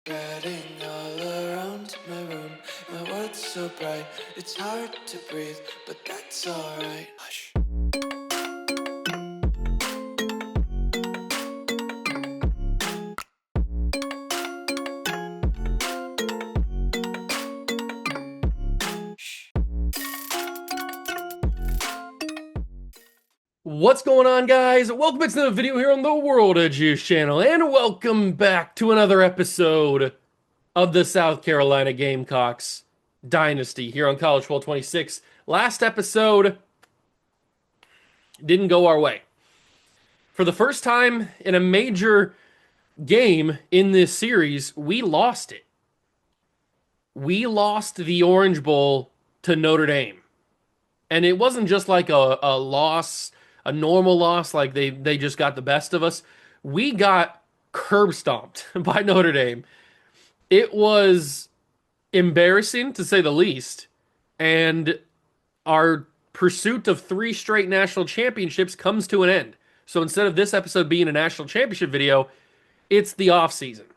Spreading all around my room, my world's so bright, it's hard to breathe, but that's alright. Hush. What's going on, guys? Welcome back to another video here on the World of Juice channel, and welcome back to another episode of the South Carolina Gamecocks Dynasty here on College Football 26. Last episode didn't go our way. For the first time in a major game in this series, we lost it. We lost the Orange Bowl to Notre Dame. And it wasn't just like a loss, a normal loss, like they just got the best of us. We got curb stomped by Notre Dame. It was embarrassing, to say the least. And our pursuit of 3 straight national championships comes to an end. So instead of this episode being a national championship video, it's the off season.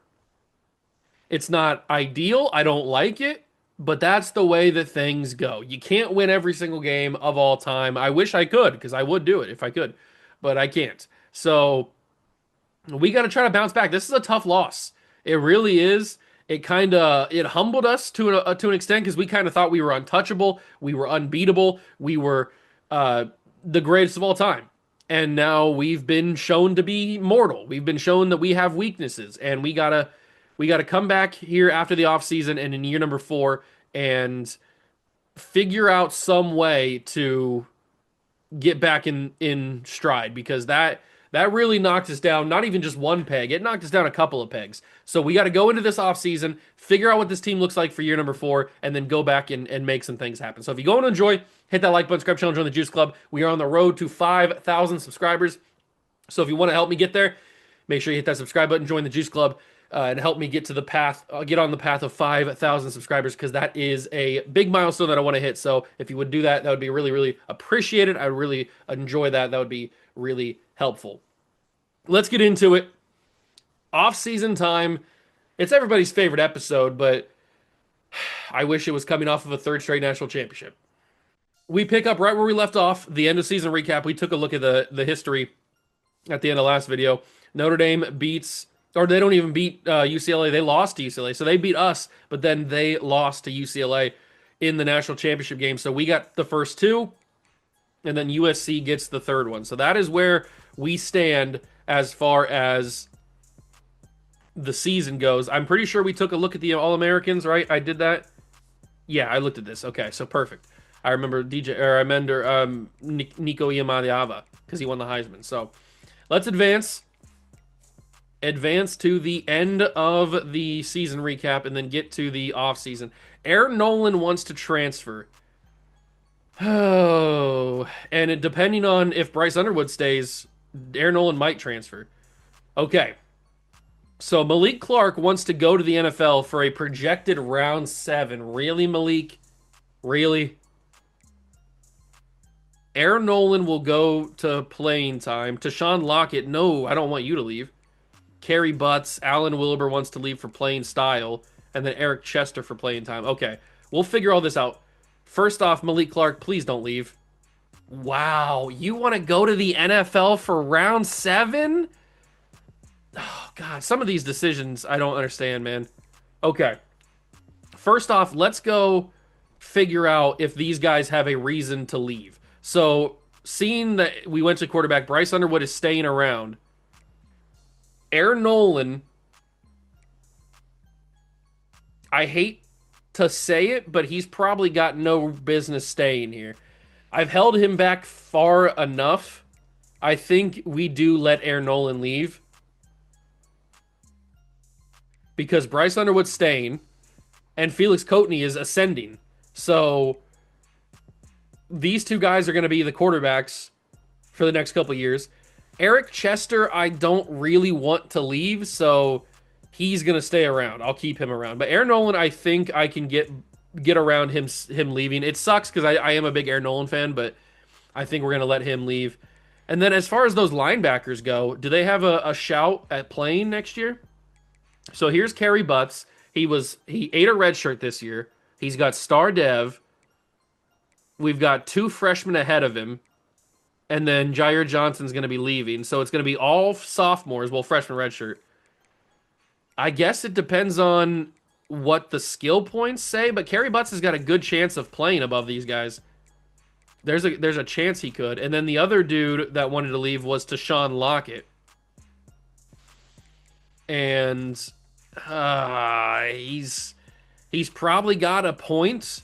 It's not ideal. I don't like it. But that's the way that things go. You can't win every single game of all time. I wish I could, because I would do it if I could, but I can't. So we got to try to bounce back. This is a tough loss. It really is. It humbled us to an extent, because we kind of thought we were untouchable, we were unbeatable, we were the greatest of all time. And now we've been shown to be mortal. We've been shown that we have weaknesses, and we gotta come back here after the offseason and in year number 4 and figure out some way to get back in stride, because that really knocked us down, not even just one peg. It knocked us down a couple of pegs. So we got to go into this offseason, figure out what this team looks like for year number 4, and then go back and make some things happen. So if you go and enjoy, hit that like button, subscribe channel, join the Juice Club. We are on the road to 5,000 subscribers. So if you want to help me get there, make sure you hit that subscribe button, join the Juice Club. And help me get to the path, get on the path of 5,000 subscribers, because that is a big milestone that I want to hit. So if you would do that, that would be really, really appreciated. I would really enjoy that. That would be really helpful. Let's get into it. Off-season time. It's everybody's favorite episode, but I wish it was coming off of a 3rd straight national championship. We pick up right where we left off, the end of season recap. We took a look at the history at the end of last video. Notre Dame beats... Or they don't even beat UCLA. They lost to UCLA. So they beat us, but then they lost to UCLA in the national championship game. So we got the first 2, and then USC gets the 3rd one. So that is where we stand as far as the season goes. I'm pretty sure we took a look at the All-Americans, right? I did that? Yeah, I looked at this. Okay, so perfect. I remember Nico Iamadiava, because he won the Heisman. So let's advance to the end of the season recap and then get to the offseason. Aaron Nolan wants to transfer. Oh, and depending on if Bryce Underwood stays, Aaron Nolan might transfer. Okay. So Malik Clark wants to go to the NFL for a projected round 7. Really, Malik? Really? Aaron Nolan will go to playing time. Tashawn Lockett, no, I don't want you to leave. Kerry Butts, Alan Wilbur wants to leave for playing style, and then Eric Chester for playing time. Okay, we'll figure all this out. First off, Malik Clark, please don't leave. Wow, you want to go to the NFL for round 7? Oh, God, some of these decisions I don't understand, man. Okay, first off, let's go figure out if these guys have a reason to leave. So, seeing that we went to quarterback, Bryce Underwood is staying around. Aaron Nolan, I hate to say it, but he's probably got no business staying here. I've held him back far enough. I think we do let Aaron Nolan leave, because Bryce Underwood's staying and Felix Coatney is ascending. So these 2 guys are going to be the quarterbacks for the next couple years. Eric Chester, I don't really want to leave, so he's going to stay around. I'll keep him around. But Aaron Nolan, I think I can get around him leaving. It sucks, because I am a big Aaron Nolan fan, but I think we're going to let him leave. And then as far as those linebackers go, do they have a shout at playing next year? So here's Kerry Butts. He ate a red shirt this year. He's got star dev. We've got two freshmen ahead of him, and then Jair Johnson's going to be leaving. So it's going to be all sophomores, well, freshman redshirt. I guess it depends on what the skill points say, but Kerry Butts has got a good chance of playing above these guys. There's a chance he could. And then the other dude that wanted to leave was Tashawn Lockett. And he's probably got a point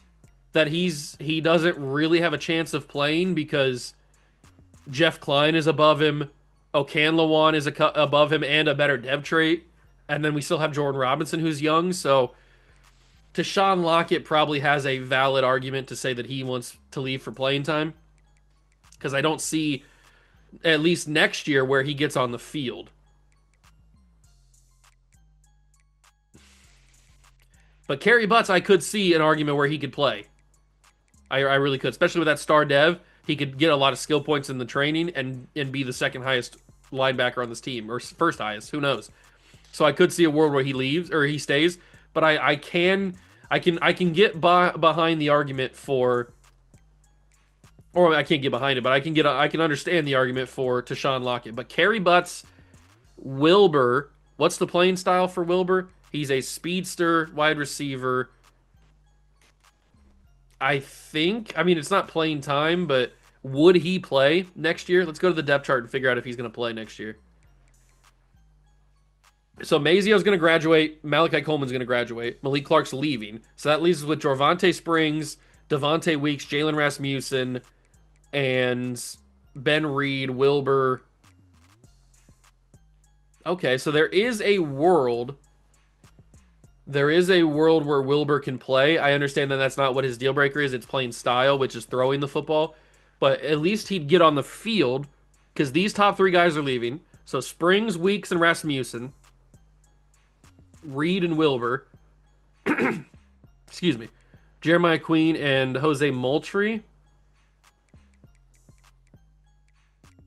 that he doesn't really have a chance of playing because Jeff Klein is above him, Okanlawan is above him and a better dev trait, and then we still have Jordan Robinson who's young. So Tashawn Lockett probably has a valid argument to say that he wants to leave for playing time because I don't see at least next year where he gets on the field. But Kerry Butts, I could see an argument where he could play. I really could, especially with that star dev. He could get a lot of skill points in the training and be the second highest linebacker on this team, or first highest, who knows. So I could see a world where he leaves or he stays, but I can get behind the argument for, or I can't get behind it, but I can understand the argument for Tashawn Lockett. But Kerry Butts, Wilbur, what's the playing style for Wilbur? He's a speedster wide receiver. I mean, it's not playing time, but would he play next year? Let's go to the depth chart and figure out if he's going to play next year. So Mazio's going to graduate. Malachi Coleman's going to graduate. Malik Clark's leaving. So that leaves us with Jorvonte Springs, Devontae Weeks, Jalen Rasmussen, and Ben Reed, Wilbur. Okay, so there is a world where Wilbur can play. I understand that that's not what his deal breaker is. It's playing style, which is throwing the football. But at least he'd get on the field because these top three guys are leaving. So Springs, Weeks, and Rasmussen. Reed and Wilbur. Excuse me. Jeremiah Queen and Jose Moultrie.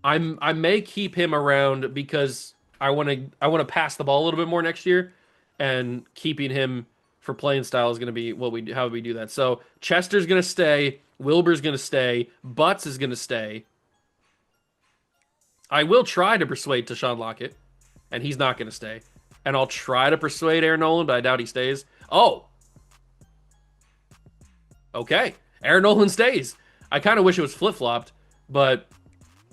I may keep him around because I want to pass the ball a little bit more next year. And keeping him for playing style is going to be how we do that. So Chester's going to stay, Wilbur's going to stay, Butts is going to stay. I will try to persuade Tashawn Lockett, and he's not going to stay. And I'll try to persuade Aaron Nolan, but I doubt he stays. Oh, okay, Aaron Nolan stays. I kind of wish it was flip flopped, but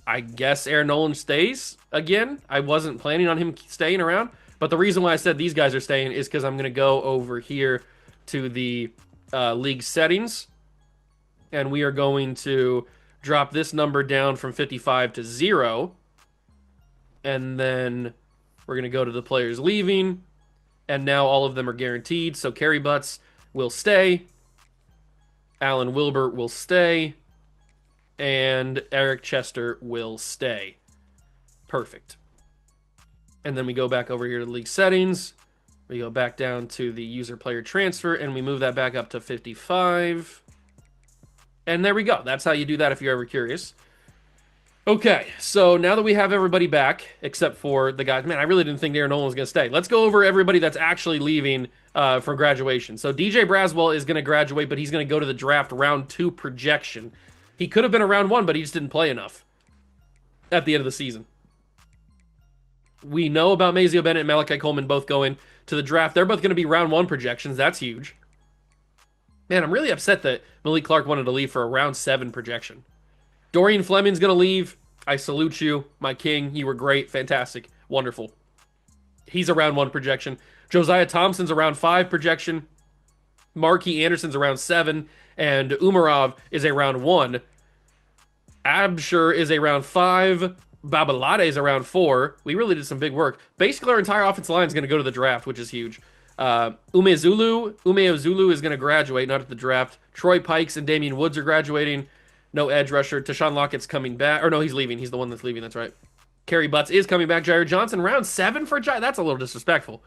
I guess Aaron Nolan stays again. I wasn't planning on him staying around. But the reason why I said these guys are staying is because I'm going to go over here to the league settings. And we are going to drop this number down from 55 to 0. And then we're going to go to the players leaving. And now all of them are guaranteed. So Kerry Butts will stay. Alan Wilbur will stay. And Eric Chester will stay. Perfect. And then we go back over here to league settings. We go back down to the user player transfer, and we move that back up to 55. And there we go. That's how you do that if you're ever curious. Okay, so now that we have everybody back, except for the guys, man, I really didn't think Aaron Nolan was going to stay. Let's go over everybody that's actually leaving for graduation. So DJ Braswell is going to graduate, but he's going to go to the draft round 2 projection. He could have been a round 1, but he just didn't play enough at the end of the season. We know about Mazio Bennett and Malachi Coleman both going to the draft. They're both going to be round 1 projections. That's huge. Man, I'm really upset that Malik Clark wanted to leave for a round 7 projection. Dorian Fleming's going to leave. I salute you, my king. You were great, fantastic, wonderful. He's a round 1 projection. Josiah Thompson's a round 5 projection. Marquis Anderson's a round 7. And Umarov is a round 1. Abshur is a round 5. Babalade is around 4. We really did some big work. Basically, our entire offensive line is going to go to the draft, which is huge. Umeozulu is going to graduate, not at the draft. Troy Pikes and Damian Woods are graduating. No edge rusher. Tashawn Lockett's coming back. Or no, he's leaving. He's the one that's leaving. That's right. Kerry Butts is coming back. Jair Johnson, round 7 for Jair. That's a little disrespectful.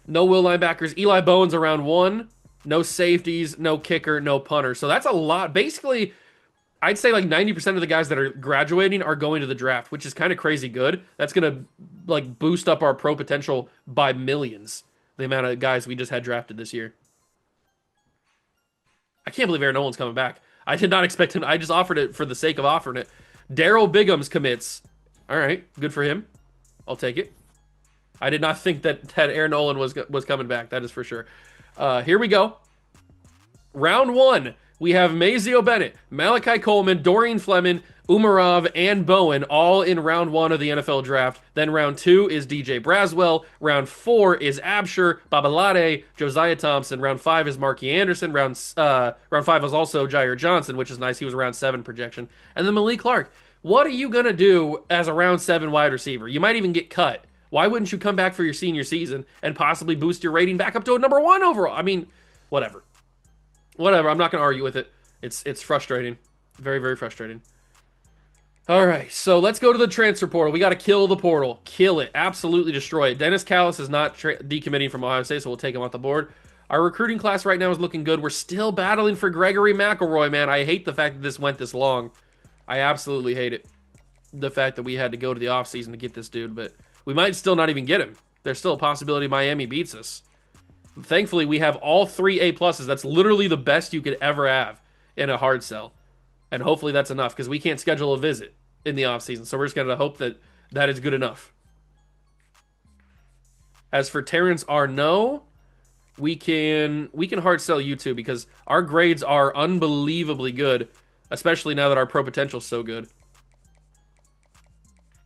No will linebackers. Eli Bowen's around 1. No safeties, no kicker, no punter. So that's a lot. Basically, I'd say like 90% of the guys that are graduating are going to the draft, which is kind of crazy good. That's going to like boost up our pro potential by millions the amount of guys we just had drafted this year. I can't believe Aaron Nolan's coming back. I did not expect him. I just offered it for the sake of offering it. Daryl Bigham's commits. All right, good for him. I'll take it. I did not think that Aaron Nolan was coming back. That is for sure. Here we go. Round 1. We have Mazeo Bennett, Malachi Coleman, Dorian Fleming, Umarov, and Bowen all in round 1 of the NFL draft. Then round 2 is DJ Braswell. Round 4 is Absher, Babalade, Josiah Thompson. Round 5 is Marky Anderson. Round 5 is also Jair Johnson, which is nice. He was around 7 projection. And then Malik Clark. What are you going to do as a round 7 wide receiver? You might even get cut. Why wouldn't you come back for your senior season and possibly boost your rating back up to a number 1 overall? I mean, whatever. Whatever, I'm not going to argue with it. It's frustrating. Very, very frustrating. All right, so let's go to the transfer portal. We got to kill the portal. Kill it. Absolutely destroy it. Dennis Callis is not decommitting from Ohio State, so we'll take him off the board. Our recruiting class right now is looking good. We're still battling for Gregory McElroy, man. I hate the fact that this went this long. I absolutely hate it. The fact that we had to go to the offseason to get this dude, but we might still not even get him. There's still a possibility Miami beats us. Thankfully, we have all 3 A+. That's literally the best you could ever have in a hard sell. And hopefully that's enough, because we can't schedule a visit in the offseason. So we're just going to hope that that is good enough. As for Terrence Arnaud, we can hard sell you too, because our grades are unbelievably good, especially now that our pro potential is so good.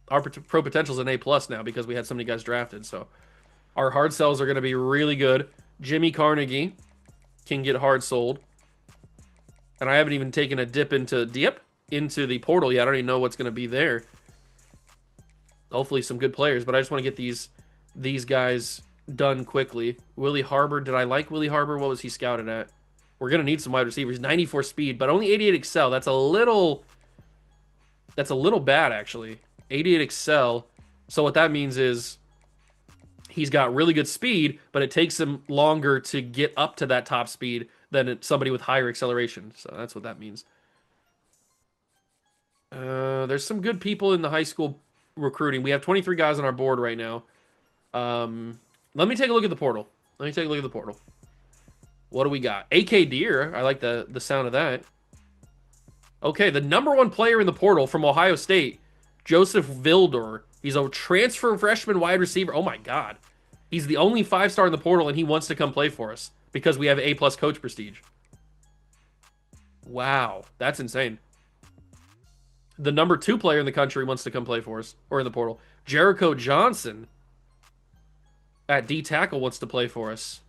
Our pro potential is an A+ now because we had so many guys drafted, so our hard sells are going to be really good. Jimmy Carnegie can get hard sold. And I haven't even taken a dip into the portal yet. I don't even know what's going to be there. Hopefully some good players, but I just want to get these guys done quickly. Willie Harbor, did I like Willie Harbor? What was he scouted at? We're going to need some wide receivers. 94 speed, but only 88 excel. That's a little bad, actually. 88 excel. So what that means is he's got really good speed, but it takes him longer to get up to that top speed than somebody with higher acceleration. So that's what that means. There's some good people in the high school recruiting. We have 23 guys on our board right now. Let me take a look at the portal. What do we got? AK Deer. I like the sound of that. Okay, the number 1 player in the portal from Ohio State, Joseph Vildor. He's a transfer freshman wide receiver. Oh my God. He's the only 5-star in the portal, and he wants to come play for us because we have A+ coach prestige. Wow, that's insane. The number 2 player in the country wants to come play for us, or in the portal. Jericho Johnson at D tackle wants to play for us.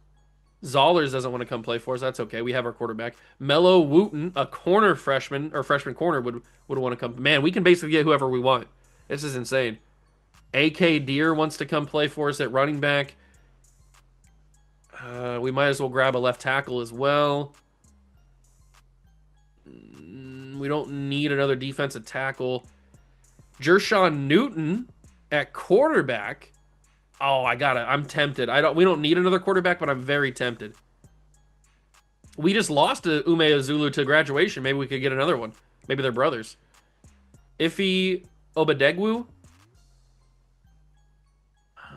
Zollers doesn't want to come play for us. That's okay. We have our quarterback. Mello Wooten, a corner freshman, or freshman corner, would want to come. Man, we can basically get whoever we want. This is insane. AK Deer wants to come play for us at running back. We might as well grab a left tackle as well. We don't need another defensive tackle. Jershawn Newton at quarterback. Oh, I'm tempted. We don't need another quarterback, but I'm very tempted. We just lost to Ume Azulu to graduation. Maybe we could get another one. Maybe they're brothers. Ife Obadegwu.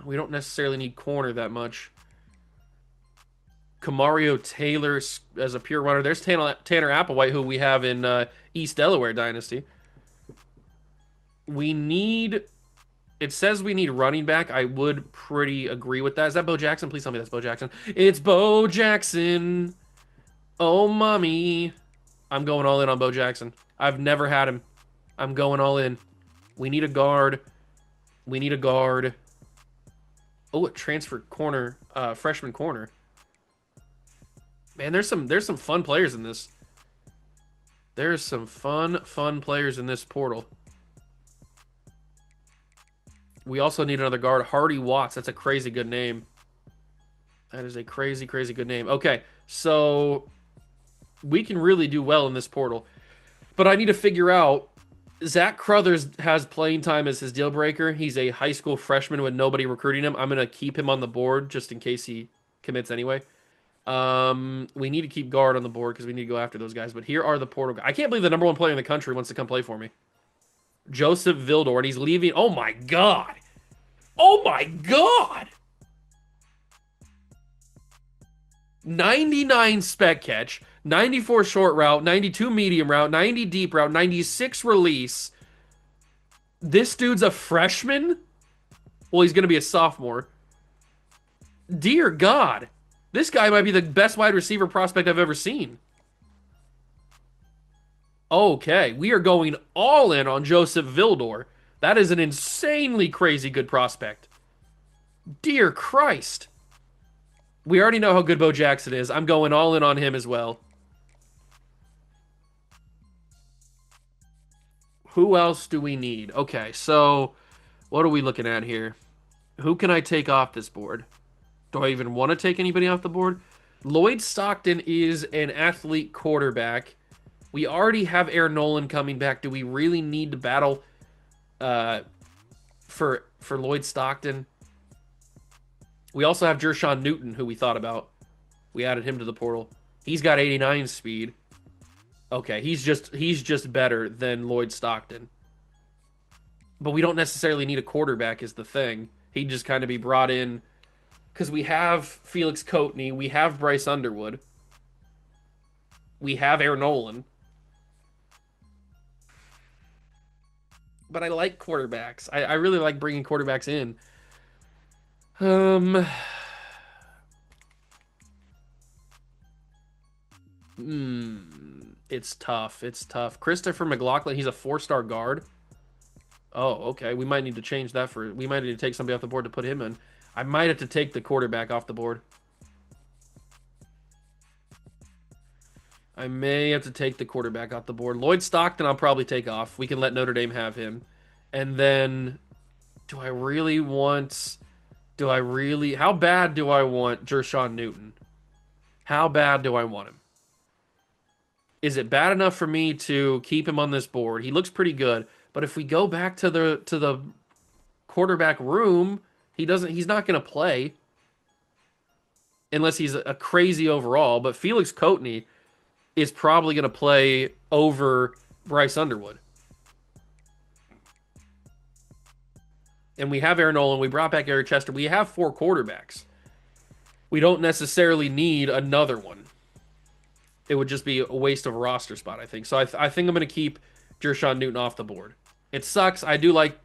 We don't necessarily need corner that much. Kamario Taylor as a pure runner. There's Tanner Applewhite, who we have in East Delaware Dynasty. It says we need running back. I would pretty agree with that. Is that Bo Jackson? Please tell me that's Bo Jackson. It's Bo Jackson. Oh, mommy. I'm going all in on Bo Jackson. I've never had him. I'm going all in. We need a guard. Oh, a transfer corner, freshman corner. Man, there's some fun players in this. There's some fun players in this portal. We also need another guard, Hardy Watts. That's a crazy good name. That is a crazy good name. Okay, so we can really do well in this portal. But I need to figure out, Zach Crothers has playing time as his deal breaker. He's a high school freshman with nobody recruiting him. I'm going to keep him on the board just in case he commits anyway. We need to keep guard on the board because we need to go after those guys. But here are the portal guys. I can't believe the number 1 player in the country wants to come play for me. Joseph Vildor, and he's leaving. Oh my God. 99 spec catch, 94 short route, 92 medium route, 90 deep route, 96 release. This dude's a freshman? Well, he's going to be a sophomore. Dear God. This guy might be the best wide receiver prospect I've ever seen. Okay, we are going all in on Joseph Vildor. That is an insanely crazy good prospect. Dear Christ. We already know how good Bo Jackson is. I'm going all in on him as well. Who else do we need? Okay, so what are we looking at here? Who can I take off this board? Do I even want to take anybody off the board? Lloyd Stockton is an athlete quarterback. We already have Aaron Nolan coming back. Do we really need to battle for Lloyd Stockton? We also have Jershawn Newton, who we thought about. We added him to the portal. He's got 89 speed. Okay, he's just better than Lloyd Stockton. But we don't necessarily need a quarterback is the thing. He'd just kind of be brought in because we have Felix Coatney, we have Bryce Underwood, we have Aaron Nolan. But I like quarterbacks. I really like bringing quarterbacks in. It's tough. It's tough. Christopher McLaughlin, he's a 4-star guard. Oh, okay. We might need to change that for... We might need to take somebody off the board to put him in. I might have to take the quarterback off the board. I may have to take the quarterback off the board. Lloyd Stockton, I'll probably take off. We can let Notre Dame have him. And then, do I really want... How bad do I want Jershawn Newton? How bad do I want him? Is it bad enough for me to keep him on this board? He looks pretty good, but if we go back to the quarterback room, he's not going to play unless he's a crazy overall. But Felix Coatney is probably going to play over Bryce Underwood. And we have Aaron Nolan. We brought back Eric Chester. We have 4 quarterbacks. We don't necessarily need another one. It would just be a waste of a roster spot, I think. So I think I'm going to keep Jershawn Newton off the board. It sucks. I do like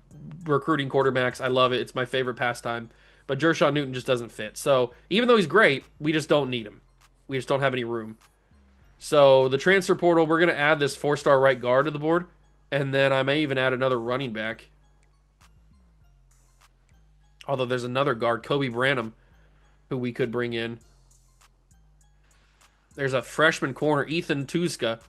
recruiting quarterbacks. I love it. It's my favorite pastime. But Jershawn Newton just doesn't fit. So even though he's great, we just don't need him. We just don't have any room. So the transfer portal, we're going to add this 4-star right guard to the board. And then I may even add another running back. Although there's another guard, Kobe Branham, who we could bring in. There's a freshman corner, Ethan Tuzka,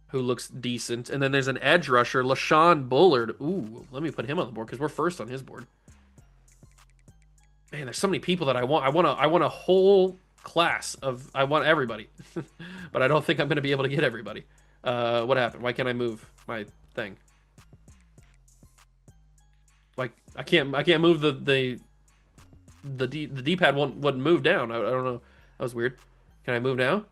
who looks decent. And then there's an edge rusher, LaShawn Bullard. Ooh, let me put him on the board because we're first on his board. Man, there's so many people that I want. I want a whole class of... I want everybody. But I don't think I'm going to be able to get everybody. What happened? Why can't I move my thing? Like, I can't move the D-pad wouldn't move down. I don't know. That was weird. Can I move now?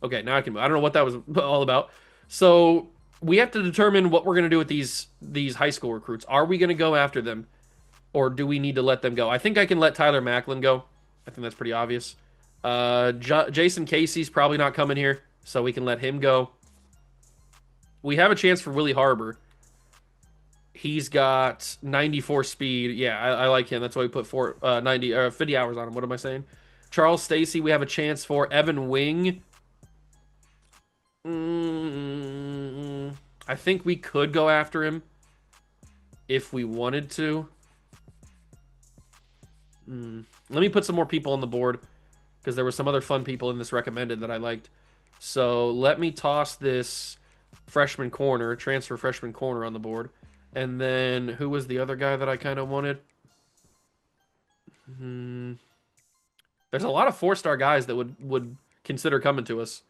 Okay, now I can move. I don't know what that was all about. So we have to determine what we're going to do with these high school recruits. Are we going to go after them, or do we need to let them go? I think I can let Tyler Macklin go. I think that's pretty obvious. Jason Casey's probably not coming here, so we can let him go. We have a chance for Willie Harbor. He's got 94 speed. Yeah, I like him. That's why we put 50 hours on him. What am I saying? Charles Stacy, we have a chance for. Evan Wing. I think we could go after him if we wanted to. Let me put some more people on the board because there were some other fun people in this recommended that I liked. So let me toss this transfer freshman corner on the board. And then who was the other guy that I kind of wanted? There's a lot of 4-star guys that would consider coming to us,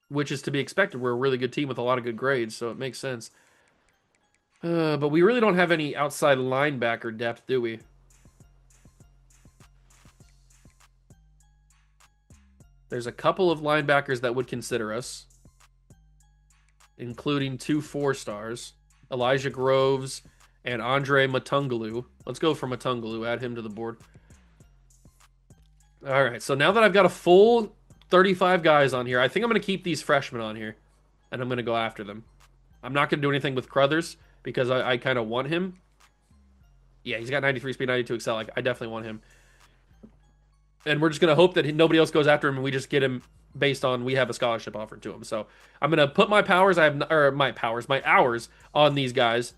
which is to be expected. We're a really good team with a lot of good grades, so it makes sense. But we really don't have any outside linebacker depth, do we? There's a couple of linebackers that would consider us, including 2 4-stars, Elijah Groves and Andre Matungalu. Let's go for Matungalu, add him to the board. All right, so now that I've got a full 35 guys on here, I think I'm going to keep these freshmen on here, and I'm going to go after them. I'm not going to do anything with Crothers because I kind of want him. Yeah, he's got 93 speed, 92 excel. I definitely want him. And we're just going to hope that nobody else goes after him and we just get him based on we have a scholarship offered to him. So I'm going to put my powers, my hours on these guys.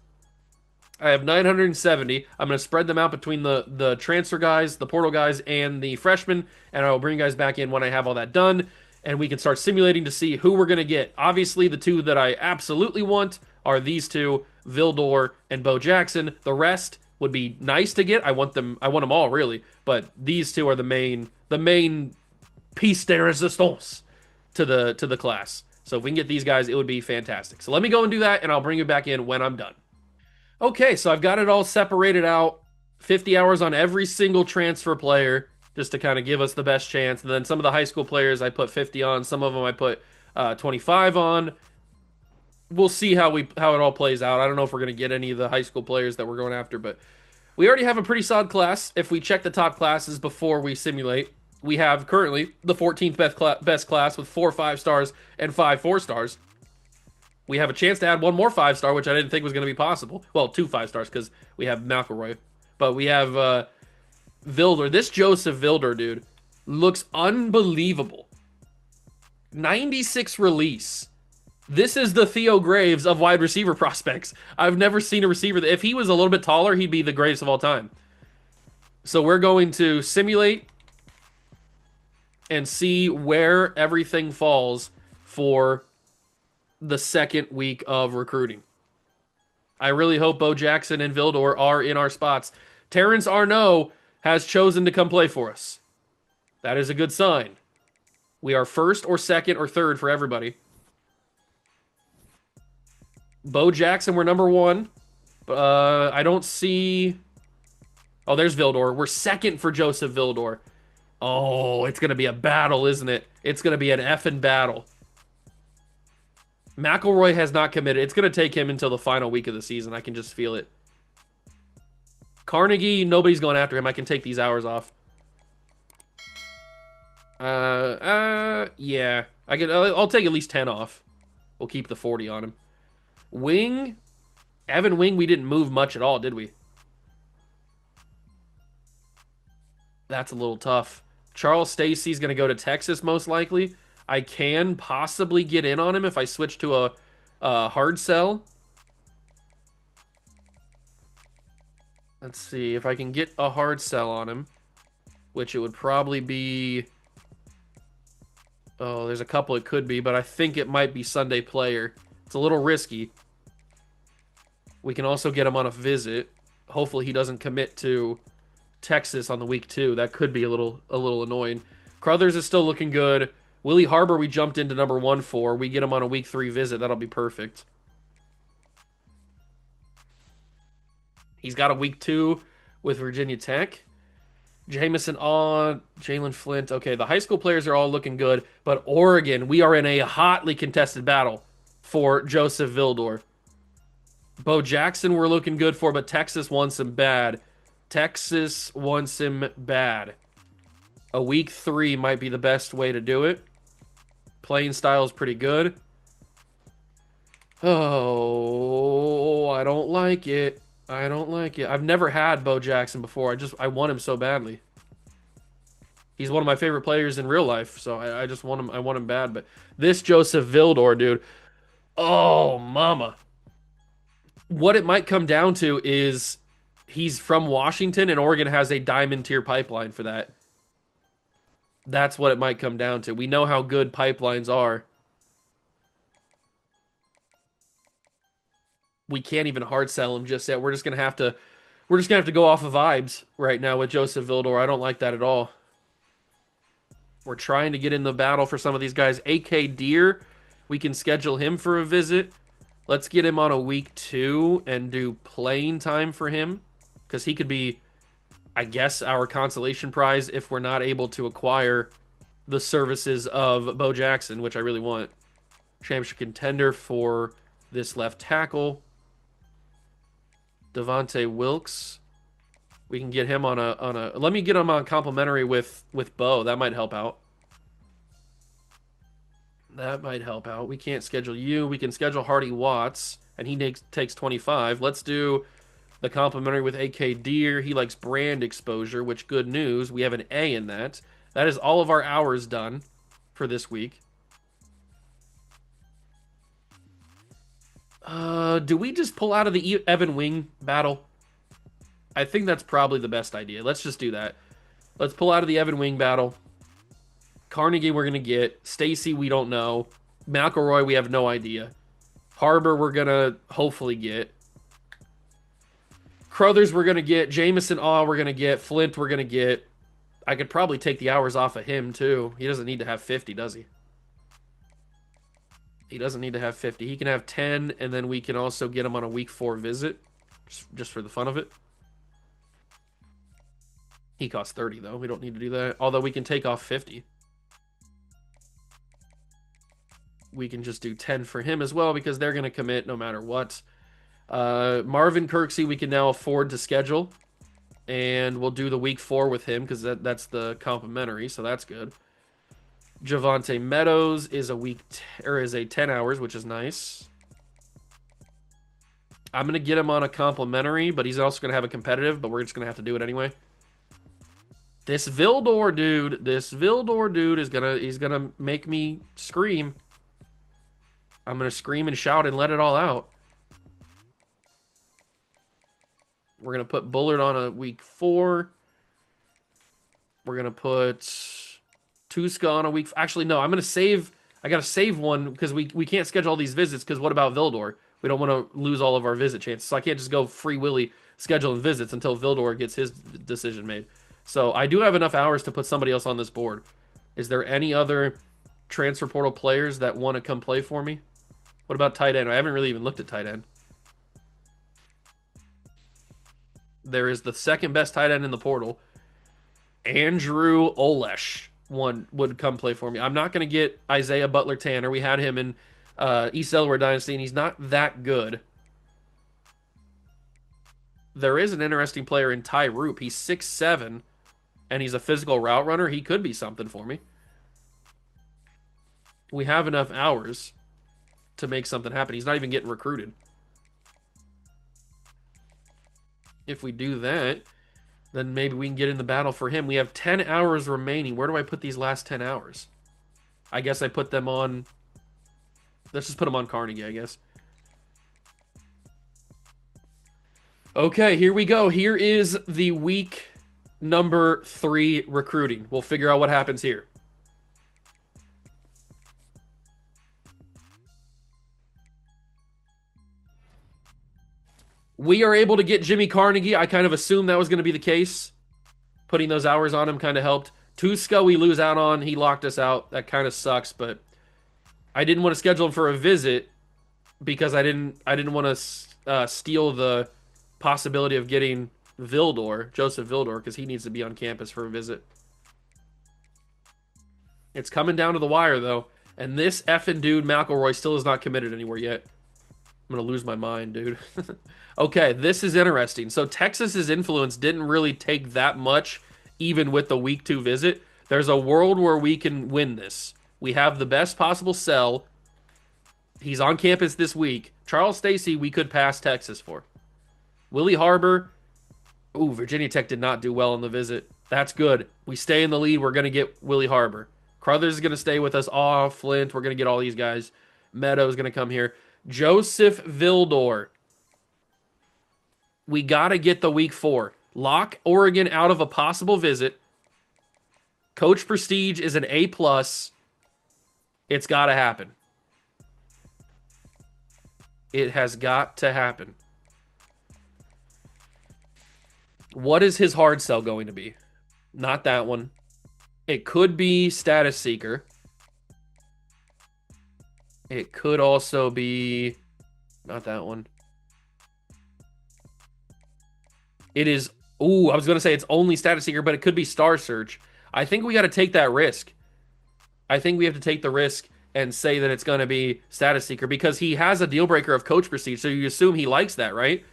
I have 970. I'm going to spread them out between the transfer guys, the portal guys, and the freshmen, and I will bring you guys back in when I have all that done, and we can start simulating to see who we're going to get. Obviously, the two that I absolutely want are these two, Vildor and Bo Jackson. The rest would be nice to get. I want them. I want them all really, but these two are the main piece de resistance to the class. So if we can get these guys, it would be fantastic. So let me go and do that, and I'll bring you back in when I'm done. Okay, so I've got it all separated out. 50 hours on every single transfer player just to kind of give us the best chance. And then some of the high school players I put 50 on. Some of them I put 25 on. We'll see how it all plays out. I don't know if we're going to get any of the high school players that we're going after, but we already have a pretty solid class. If we check the top classes before we simulate, we have currently the 14th best class with 4 5 stars and 5 4 stars. We have a chance to add one more 5 star, which I didn't think was going to be possible. Well, 2 5 stars because we have McElroy. But we have Vilder. This Joseph Vilder, dude, looks unbelievable. 96 release. This is the Theo Graves of wide receiver prospects. I've never seen a receiver that, if he was a little bit taller, he'd be the greatest of all time. So we're going to simulate and see where everything falls for the second week of recruiting. I really hope Bo Jackson and Vildor are in our spots. Terrence Arnaud has chosen to come play for us. That is a good sign. We are first or second or third for everybody. Bo Jackson, we're number one. I don't see... Oh, there's Vildor. We're second for Joseph Vildor. Oh, it's going to be a battle, isn't it? It's going to be an effing battle. McElroy has not committed. It's going to take him until the final week of the season. I can just feel it. Carnegie, nobody's going after him. I can take these hours off. Yeah. I'll take at least 10 off. We'll keep the 40 on him. Wing. Evan Wing, we didn't move much at all, did we? That's a little tough. Charles Stacy's going to go to Texas, most likely. I can possibly get in on him if I switch to a hard sell. Let's see if I can get a hard sell on him, which it would probably be... Oh, there's a couple it could be, but I think it might be Sunday Player. It's a little risky. We can also get him on a visit. Hopefully he doesn't commit to Texas on the week 2. That could be a little annoying. Crothers is still looking good. Willie Harbor we jumped into number 1 for. We get him on a week 3 visit. That'll be perfect. He's got a week 2 with Virginia Tech. Jamison on, Jalen Flint. Okay, the high school players are all looking good, but Oregon, we are in a hotly contested battle for Joseph Vildor. Bo Jackson we're looking good for, but Texas wants him bad. Texas wants him bad. A week 3 might be the best way to do it. Playing style is pretty good. Oh, I don't like it. I don't like it. I've never had Bo Jackson before. I want him so badly. He's one of my favorite players in real life, so I just want him. I want him bad. But this Joseph Vildor, dude. Oh, mama. What it might come down to is he's from Washington, and Oregon has a diamond tier pipeline for that. That's what it might come down to. We know how good pipelines are. We can't even hard sell him just yet. We're just gonna have to go off of vibes right now with Joseph Vildor. I don't like that at all. We're trying to get in the battle for some of these guys. AK Deer, we can schedule him for a visit. Let's get him on a week 2 and do playing time for him, because he could be, I guess, our consolation prize if we're not able to acquire the services of Bo Jackson, which I really want. Championship contender for this left tackle. Devontae Wilkes. We can get him on a. Let me get him on complimentary with Bo. That might help out. That might help out. We can't schedule you. We can schedule Hardy Watts, and he takes 25. Let's do the complimentary with AK Deer. He likes brand exposure, which good news. We have an A in that. That is all of our hours done for this week. Do we just pull out of the Evan Wing battle? I think that's probably the best idea. Let's just do that. Let's pull out of the Evan Wing battle. Carnegie we're going to get. Stacy we don't know. McElroy we have no idea. Harbor we're going to hopefully get. Crothers we're going to get. Jameson Awe we're going to get. Flint we're going to get. I could probably take the hours off of him too. He doesn't need to have 50, does he? He doesn't need to have 50. He can have 10, and then we can also get him on a week 4 visit, just for the fun of it. He costs 30, though. We don't need to do that. Although we can take off 50. We can just do 10 for him as well, because they're going to commit no matter what. Marvin Kirksey we can now afford to schedule. And we'll do the week 4 with him, because that's the complimentary, so that's good. Javante Meadows is a 10 hours, which is nice. I'm gonna get him on a complimentary, but he's also gonna have a competitive, but we're just gonna have to do it anyway. This Vildor dude he's gonna make me scream. I'm gonna scream and shout and let it all out. We're gonna put Bullard on a week 4. We're gonna put Tuska on a week. Actually, no, I'm going to save. I got to save one because we can't schedule all these visits because what about Vildor? We don't want to lose all of our visit chances. So I can't just go free willy scheduling visits until Vildor gets his decision made. So I do have enough hours to put somebody else on this board. Is there any other transfer portal players that want to come play for me? What about tight end? I haven't really even looked at tight end. There is the second best tight end in the portal. Andrew Olesh one would come play for me. I'm not going to get Isaiah Butler Tanner. We had him in East Delaware Dynasty, and he's not that good. There is an interesting player in Ty Roop. He's 6'7", and he's a physical route runner. He could be something for me. We have enough hours to make something happen. He's not even getting recruited. If we do that, then maybe we can get in the battle for him. We have 10 hours remaining. Where do I put these last 10 hours? I guess I put them on... Let's just put them on Carnegie, I guess. Okay, here we go. Here is the week number 3 recruiting. We'll figure out what happens here. We are able to get Jimmy Carnegie. I kind of assumed that was going to be the case. Putting those hours on him kind of helped. Tuska we lose out on. He locked us out. That kind of sucks, but I didn't want to schedule him for a visit because I didn't want to steal the possibility of getting Joseph Vildor, because he needs to be on campus for a visit. It's coming down to the wire, though. And this effing dude, McElroy, still is not committed anywhere yet. I'm going to lose my mind, dude. Okay, this is interesting. So Texas's influence didn't really take that much, even with the week 2 visit. There's a world where we can win this. We have the best possible sell. He's on campus this week. Charles Stacy, we could pass Texas for. Willie Harbor. Ooh, Virginia Tech did not do well in the visit. That's good. We stay in the lead. We're going to get Willie Harbor. Crothers is going to stay with us. Flint. We're going to get all these guys. Meadows going to come here. Joseph Vildor. We got to get the week 4. Lock Oregon out of a possible visit. Coach Prestige is an A+. It's got to happen. It has got to happen. What is his hard sell going to be? Not that one. It could be Status Seeker. It could also be... Not that one. It is... Ooh, I was going to say it's only Status Seeker, but it could be Star Search. I think we got to take that risk. I think we have to take the risk and say that it's going to be Status Seeker, because he has a deal breaker of Coach Prestige, so you assume he likes that, right?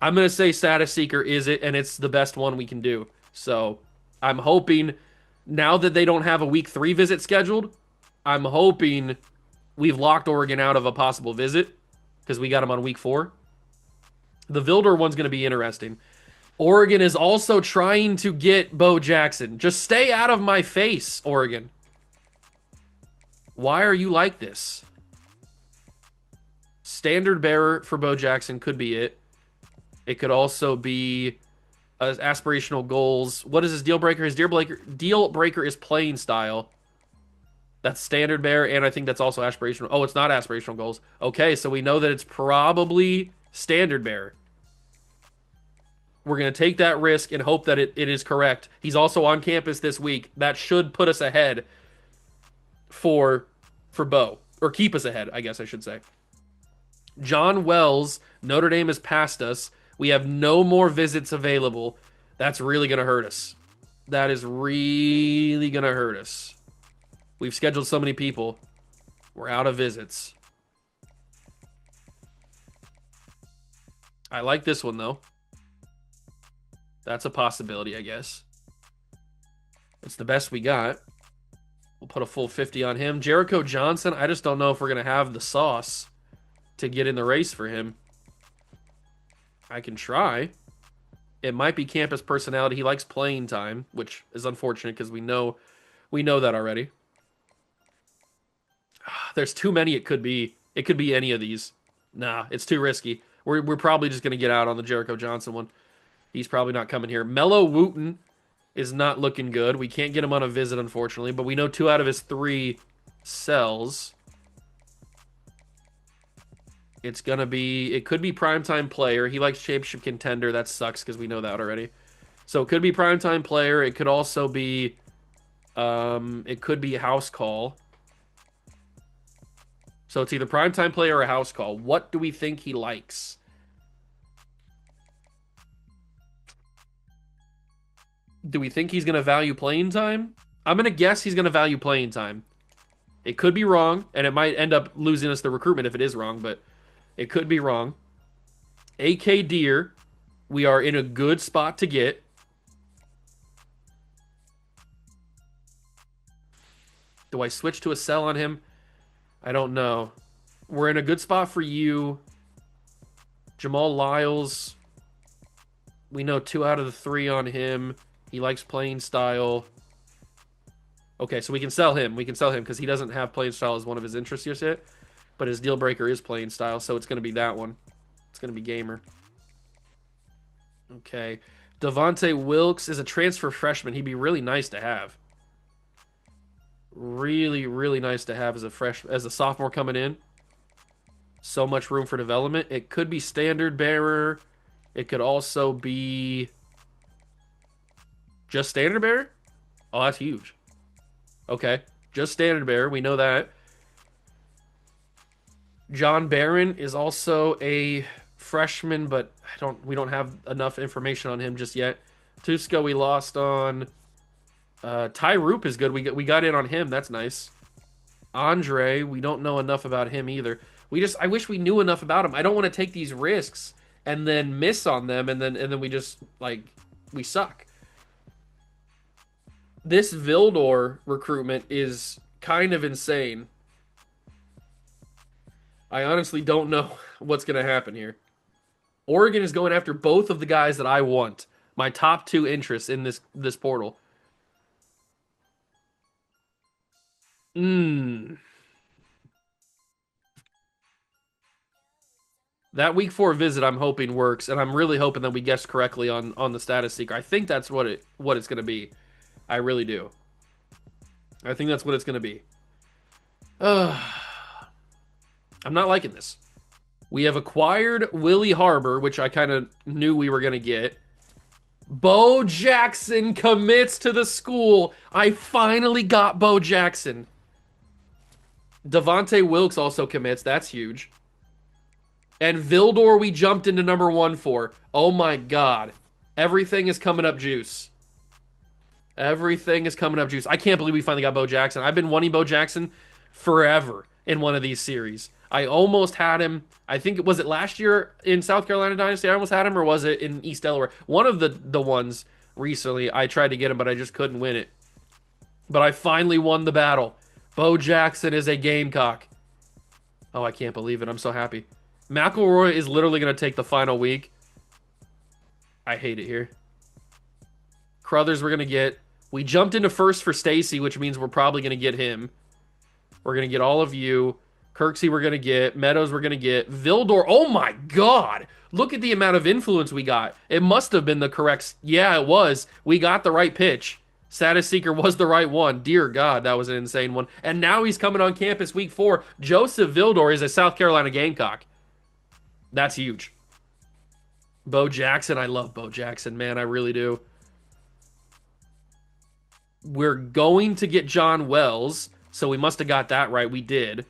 I'm gonna say Status Seeker is it, and it's the best one we can do. So I'm hoping now that they don't have a week 3 visit scheduled, I'm hoping we've locked Oregon out of a possible visit because we got them on week 4. The Vildor one's gonna be interesting. Oregon is also trying to get Bo Jackson. Just stay out of my face, Oregon. Why are you like this? Standard bearer for Bo Jackson could be it. It could also be aspirational goals. What is his deal breaker? His deal breaker is playing style. That's standard bearer, and I think that's also aspirational. Oh, it's not aspirational goals. Okay, so we know that it's probably standard bearer. We're going to take that risk and hope that it is correct. He's also on campus this week. That should put us ahead for Bo. Or keep us ahead, I guess I should say. John Wells, Notre Dame has passed us. We have no more visits available. That's really going to hurt us. That is really going to hurt us. We've scheduled so many people. We're out of visits. I like this one, though. That's a possibility, I guess. It's the best we got. We'll put a full 50 on him. Jericho Johnson, I just don't know if we're going to have the sauce to get in the race for him. I can try. It might be campus personality. He likes playing time, which is unfortunate because we know that already. There's too many it could be. It could be any of these. Nah, it's too risky. We're probably just going to get out on the Jericho Johnson one. He's probably not coming here. Mello Wooten is not looking good. We can't get him on a visit, unfortunately, but we know 2 out of his 3 sells. It's going to be... It could be primetime player. He likes championship contender. That sucks because we know that already. So it could be primetime player. It could also be... it could be house call. So it's either primetime player or a house call. What do we think he likes? Do we think he's going to value playing time? I'm going to guess he's going to value playing time. It could be wrong, and it might end up losing us the recruitment if it is wrong, but it could be wrong. AK Deer, we are in a good spot to get. Do I switch to a sell on him? I don't know. We're in a good spot for you. Jamal Lyles, we know 2 out of the 3 on him. He likes playing style. Okay, so we can sell him. We can sell him because he doesn't have playing style as one of his interests yet. But his deal breaker is playing style, so it's going to be that one. It's going to be gamer. Okay. Devontae Wilkes is a transfer freshman. He'd be really nice to have. Really, really nice to have as a sophomore coming in. So much room for development. It could be standard bearer. It could also be just standard bearer. Oh, that's huge. Okay, just standard bearer. We know that. John Barron is also a freshman, but we don't have enough information on him just yet. Tusko we lost on. Ty Roop is good. We got in on him. That's nice. Andre, we don't know enough about him either. I wish we knew enough about him. I don't want to take these risks and then miss on them, and then we just we suck. This Vildor recruitment is kind of insane. I honestly don't know what's going to happen here. Oregon is going after both of the guys that I want. My top 2 interests in this portal. That week 4 visit, I'm hoping works, and I'm really hoping that we guessed correctly on the status seeker. I think that's what it's going to be. I really do. I think that's what it's going to be. I'm not liking this. We have acquired Willie Harbor, which I kind of knew we were going to get. Bo Jackson commits to the school. I finally got Bo Jackson. Devontae Wilkes also commits. That's huge. And Vildor we jumped into number 1 for. Oh my god. Everything is coming up juice. Everything is coming up juice. I can't believe we finally got Bo Jackson. I've been wanting Bo Jackson forever in one of these series. I almost had him. I think it was it last year in South Carolina Dynasty. I almost had him, or was it in East Delaware? One of the ones recently. I tried to get him, but I just couldn't win it. But I finally won the battle. Bo Jackson is a Gamecock. Oh, I can't believe it. I'm so happy. McElroy is literally going to take the final week. I hate it here. Crothers we're going to get. We jumped into first for Stacy, which means we're probably going to get him. We're going to get all of you. Kirksey we're going to get. Meadows we're going to get. Vildor. Oh my God. Look at the amount of influence we got. It must have been the correct. Yeah, it was. We got the right pitch. Status Seeker was the right one. Dear God, that was an insane one. And now he's coming on campus week 4. Joseph Vildor is a South Carolina Gamecock. That's huge. Bo Jackson. I love Bo Jackson, man. I really do. We're going to get John Wells, so we must have got that right. We did.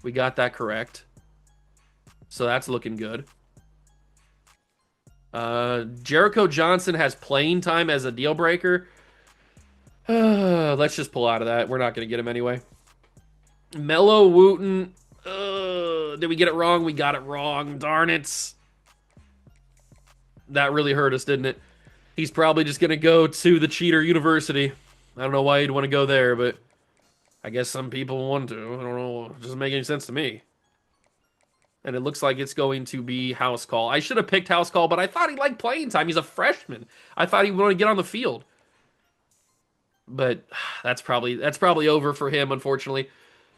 We got that correct. So that's looking good. Jericho Johnson has playing time as a deal breaker. Let's just pull out of that. We're not going to get him anyway. Mello Wooten. Did we get it wrong? We got it wrong. Darn it. That really hurt us, didn't it? He's probably just going to go to the Cheater University. I don't know why you'd want to go there, but I guess some people want to. I don't know. It doesn't make any sense to me. And it looks like it's going to be House Call. I should have picked House Call, but I thought he liked playing time. He's a freshman. I thought he wanted to get on the field. But that's probably over for him, unfortunately.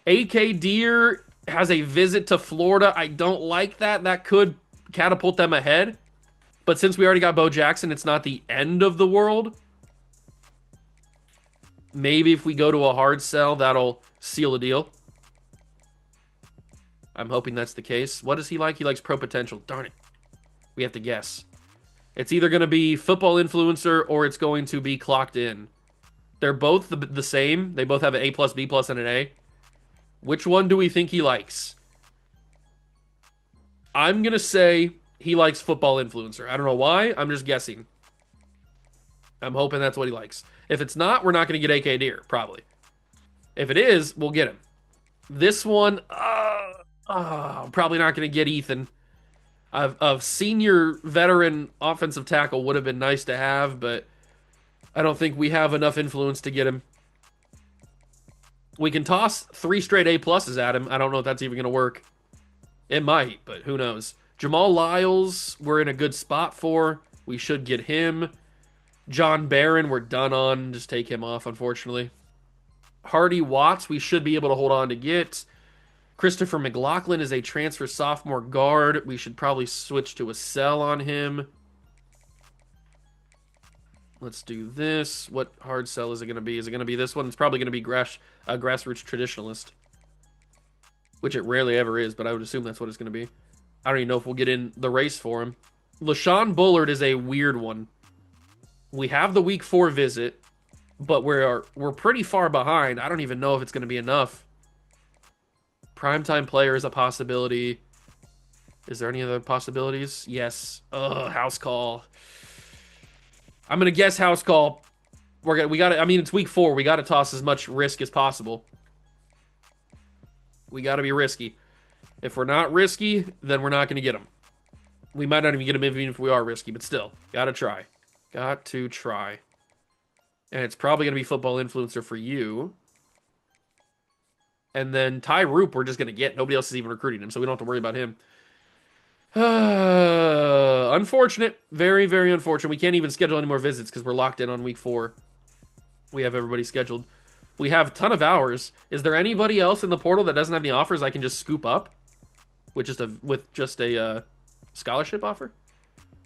AK Deer has a visit to Florida. I don't like that. That could catapult them ahead. But since we already got Bo Jackson, it's not the end of the world. Maybe if we go to a hard sell, that'll seal the deal. I'm hoping that's the case. What does he like? He likes pro potential. Darn it. We have to guess. It's either going to be football influencer or it's going to be clocked in. They're both the same. They both have an A+, B+, and an A. Which one do we think he likes? I'm going to say he likes football influencer. I don't know why. I'm just guessing. I'm hoping that's what he likes. If it's not, we're not going to get AK Deer, probably. If it is, we'll get him. This one, probably not going to get Ethan. A senior veteran offensive tackle would have been nice to have, but I don't think we have enough influence to get him. We can toss 3 straight A+ at him. I don't know if that's even going to work. It might, but who knows. Jamal Lyles, we're in a good spot for. We should get him. John Barron, we're done on. Just take him off, unfortunately. Hardy Watts, we should be able to hold on to get. Christopher McLaughlin is a transfer sophomore guard. We should probably switch to a sell on him. Let's do this. What hard sell is it going to be? Is it going to be this one? It's probably going to be grassroots traditionalist. Which it rarely ever is, but I would assume that's what it's going to be. I don't even know if we'll get in the race for him. LaShawn Bullard is a weird one. We have the week 4 visit, but we're pretty far behind. I don't even know if it's going to be enough. Primetime player is a possibility. Is there any other possibilities? Yes. House call. I'm going to guess house call. We got to, I mean, it's week 4. We got to toss as much risk as possible. We got to be risky. If we're not risky, then we're not going to get them. We might not even get them even if we are risky, but still, got to try. Got to try. And it's probably going to be football influencer for you. And then Ty Roop, we're just going to get. Nobody else is even recruiting him, so we don't have to worry about him. Unfortunate. Very, very unfortunate. We can't even schedule any more visits because we're locked in on week 4. We have everybody scheduled. We have a ton of hours. Is there anybody else in the portal that doesn't have any offers I can just scoop up? With just a scholarship offer?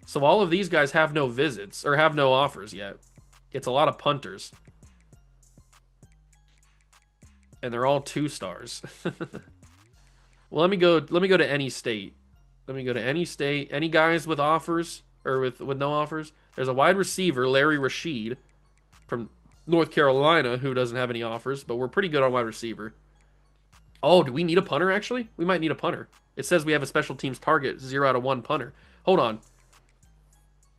So all of these guys have no visits, or have no offers yet. It's a lot of punters. And they're all 2 stars. Well, let me go to any state. Let me go to any state. Any guys with offers or with no offers? There's a wide receiver, Larry Rashid, from North Carolina, who doesn't have any offers, but we're pretty good on wide receiver. Oh, do we need a punter, actually? We might need a punter. It says we have a special teams target, 0 out of 1 punter. Hold on.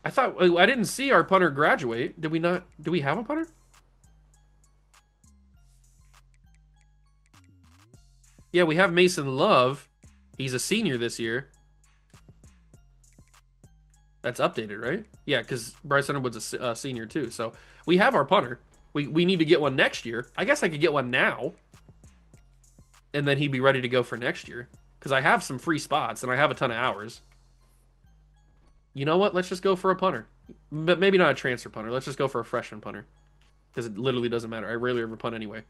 I didn't see our punter graduate. Did we not? Do we have a punter? Yeah, we have Mason Love. He's a senior this year. That's updated, right? Yeah, because Bryce Underwood's a senior too. So we have our punter. We need to get one next year. I guess I could get one now, and then he'd be ready to go for next year. Because I have some free spots and I have a ton of hours. You know what? Let's just go for a punter. But maybe not a transfer punter. Let's just go for a freshman punter. Because it literally doesn't matter. I rarely ever punt anyway.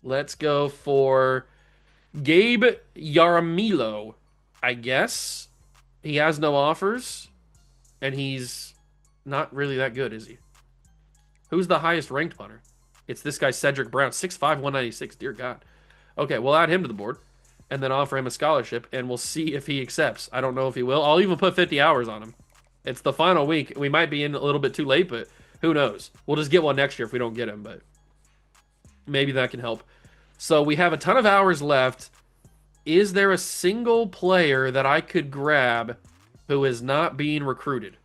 Let's go for Gabe Yaramilo, I guess. He has no offers. And he's not really that good, is he? Who's the highest ranked punter? It's this guy, Cedric Brown. 6'5", 196. Dear God. Okay, we'll add him to the board. And then offer him a scholarship. And we'll see if he accepts. I don't know if he will. I'll even put 50 hours on him. It's the final week. We might be in a little bit too late, but who knows? We'll just get one next year if we don't get him. But maybe that can help. So we have a ton of hours left. Is there a single player that I could grab who is not being recruited?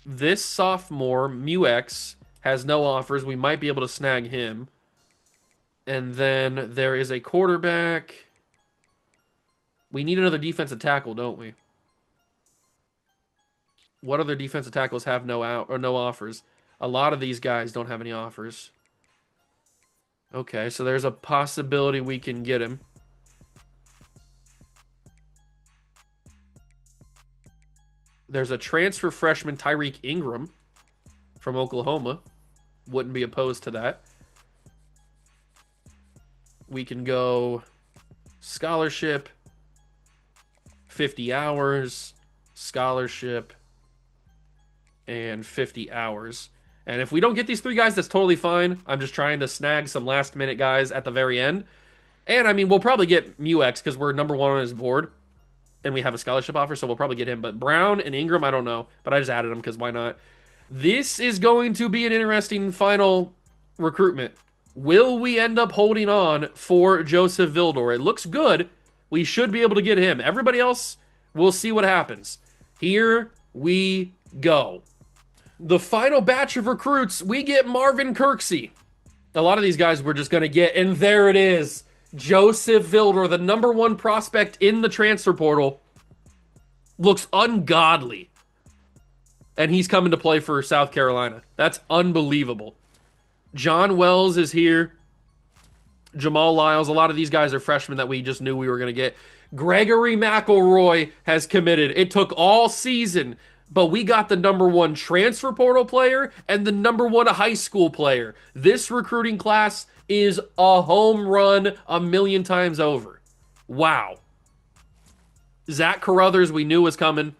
This sophomore, Muex, has no offers. We might be able to snag him. And then there is a quarterback. We need another defensive tackle, don't we? What other defensive tackles have no offers? A lot of these guys don't have any offers. Okay, so there's a possibility we can get him. There's a transfer freshman, Tyreek Ingram, from Oklahoma. Wouldn't be opposed to that. We can go scholarship, 50 hours, scholarship, and 50 hours. And if we don't get these three guys, that's totally fine. I'm just trying to snag some last-minute guys at the very end. And, I mean, we'll probably get Muex because we're number one on his board. And we have a scholarship offer, so we'll probably get him. But Brown and Ingram, I don't know. But I just added them because why not? This is going to be an interesting final recruitment. Will we end up holding on for Joseph Vildor? It looks good. We should be able to get him. Everybody else, we'll see what happens. Here we go. The final batch of recruits, we get Marvin Kirksey. A lot of these guys we're just going to get, and there it is. Joseph Vildor, the number one prospect in the transfer portal. Looks ungodly. And he's coming to play for South Carolina. That's unbelievable. John Wells is here. Jamal Lyles. A lot of these guys are freshmen that we just knew we were going to get. Gregory McElroy has committed. It took all season, but we got the number one transfer portal player and the number one high school player. This recruiting class is a home run a million times over. Wow. Zach Carruthers, we knew was coming.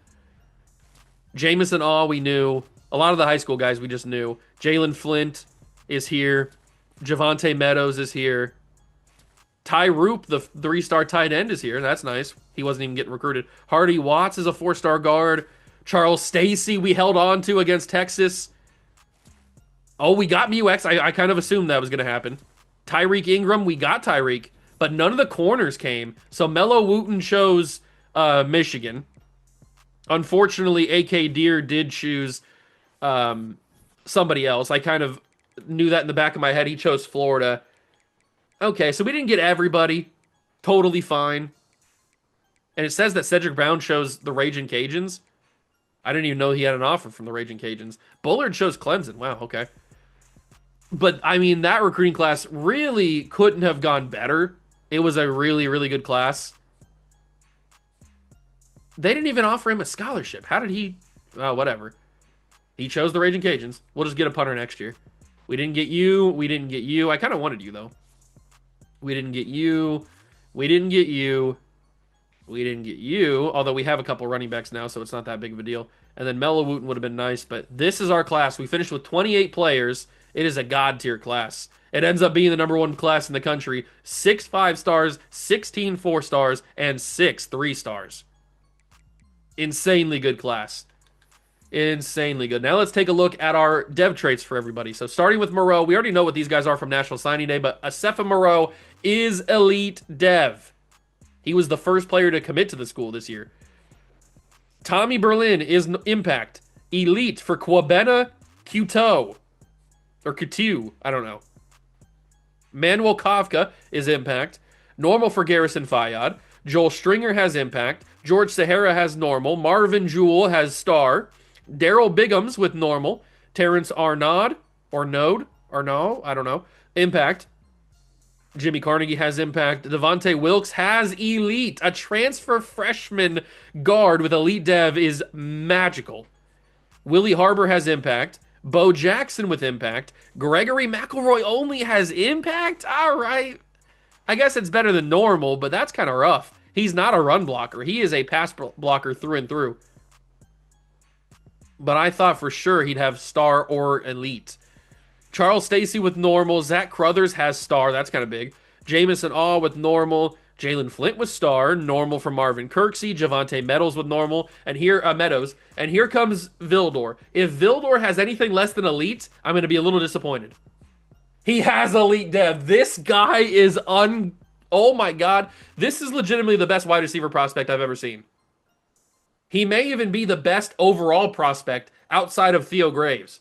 Jamison Awe, we knew. A lot of the high school guys we just knew. Jalen Flint is here. Javante Meadows is here. Ty Roop, the three-star tight end, is here. That's nice. He wasn't even getting recruited. Hardy Watts is a four-star guard. Charles Stacy we held on to against Texas. Oh, we got Muex. I kind of assumed that was going to happen. Tyreek Ingram, we got Tyreek. But none of the corners came. So Mello Wooten chose Michigan. Unfortunately, A.K. Deer did choose somebody else. I kind of knew that in the back of my head. He chose Florida. Okay, so we didn't get everybody. Totally fine. And it says that Cedric Brown chose the Raging Cajuns. I didn't even know he had an offer from the Raging Cajuns. Bullard chose Clemson. Wow, okay. But, I mean, that recruiting class really couldn't have gone better. It was a really, really good class. They didn't even offer him a scholarship. How did he... Oh, whatever. He chose the Raging Cajuns. We'll just get a punter next year. We didn't get you. We didn't get you. I kind of wanted you, though. We didn't get you. We didn't get you. We didn't get you. Although we have a couple running backs now, so it's not that big of a deal. And then Mello Wooten would have been nice. But this is our class. We finished with 28 players. It is a god-tier class. It ends up being the number one class in the country. 6 5-stars, 16 4-stars, and 6 3-stars. Insanely good class. Insanely good. Now let's take a look at our dev traits for everybody. So starting with Moreau, we already know what these guys are from National Signing Day, but Asefa Moreau is elite dev. He was the first player to commit to the school this year. Tommy Berlin is impact. Elite for Kwabena Kuto. Or Kutu. I don't know. Manuel Kafka is impact. Normal for Garrison Fayad. Joel Stringer has impact. George Sahara has normal. Marvin Jewell has star. Daryl Biggums with normal. Terrence Arnaud or Node or no, I don't know. Impact. Jimmy Carnegie has impact. Devontae Wilkes has elite. A transfer freshman guard with elite dev is magical. Willie Harbor has impact. Bo Jackson with impact. Gregory McElroy only has impact? All right. I guess it's better than normal, but that's kind of rough. He's not a run blocker. He is a pass blocker through and through. But I thought for sure he'd have star or elite. Charles Stacy with normal. Zach Crothers has star. That's kind of big. Jamison Awe with normal. Jalen Flint with star. Normal for Marvin Kirksey. Javante Meadows with normal. And here, Meadows. And here comes Vildor. If Vildor has anything less than elite, I'm going to be a little disappointed. He has elite dev. This guy is oh my God. This is legitimately the best wide receiver prospect I've ever seen. He may even be the best overall prospect outside of Theo Graves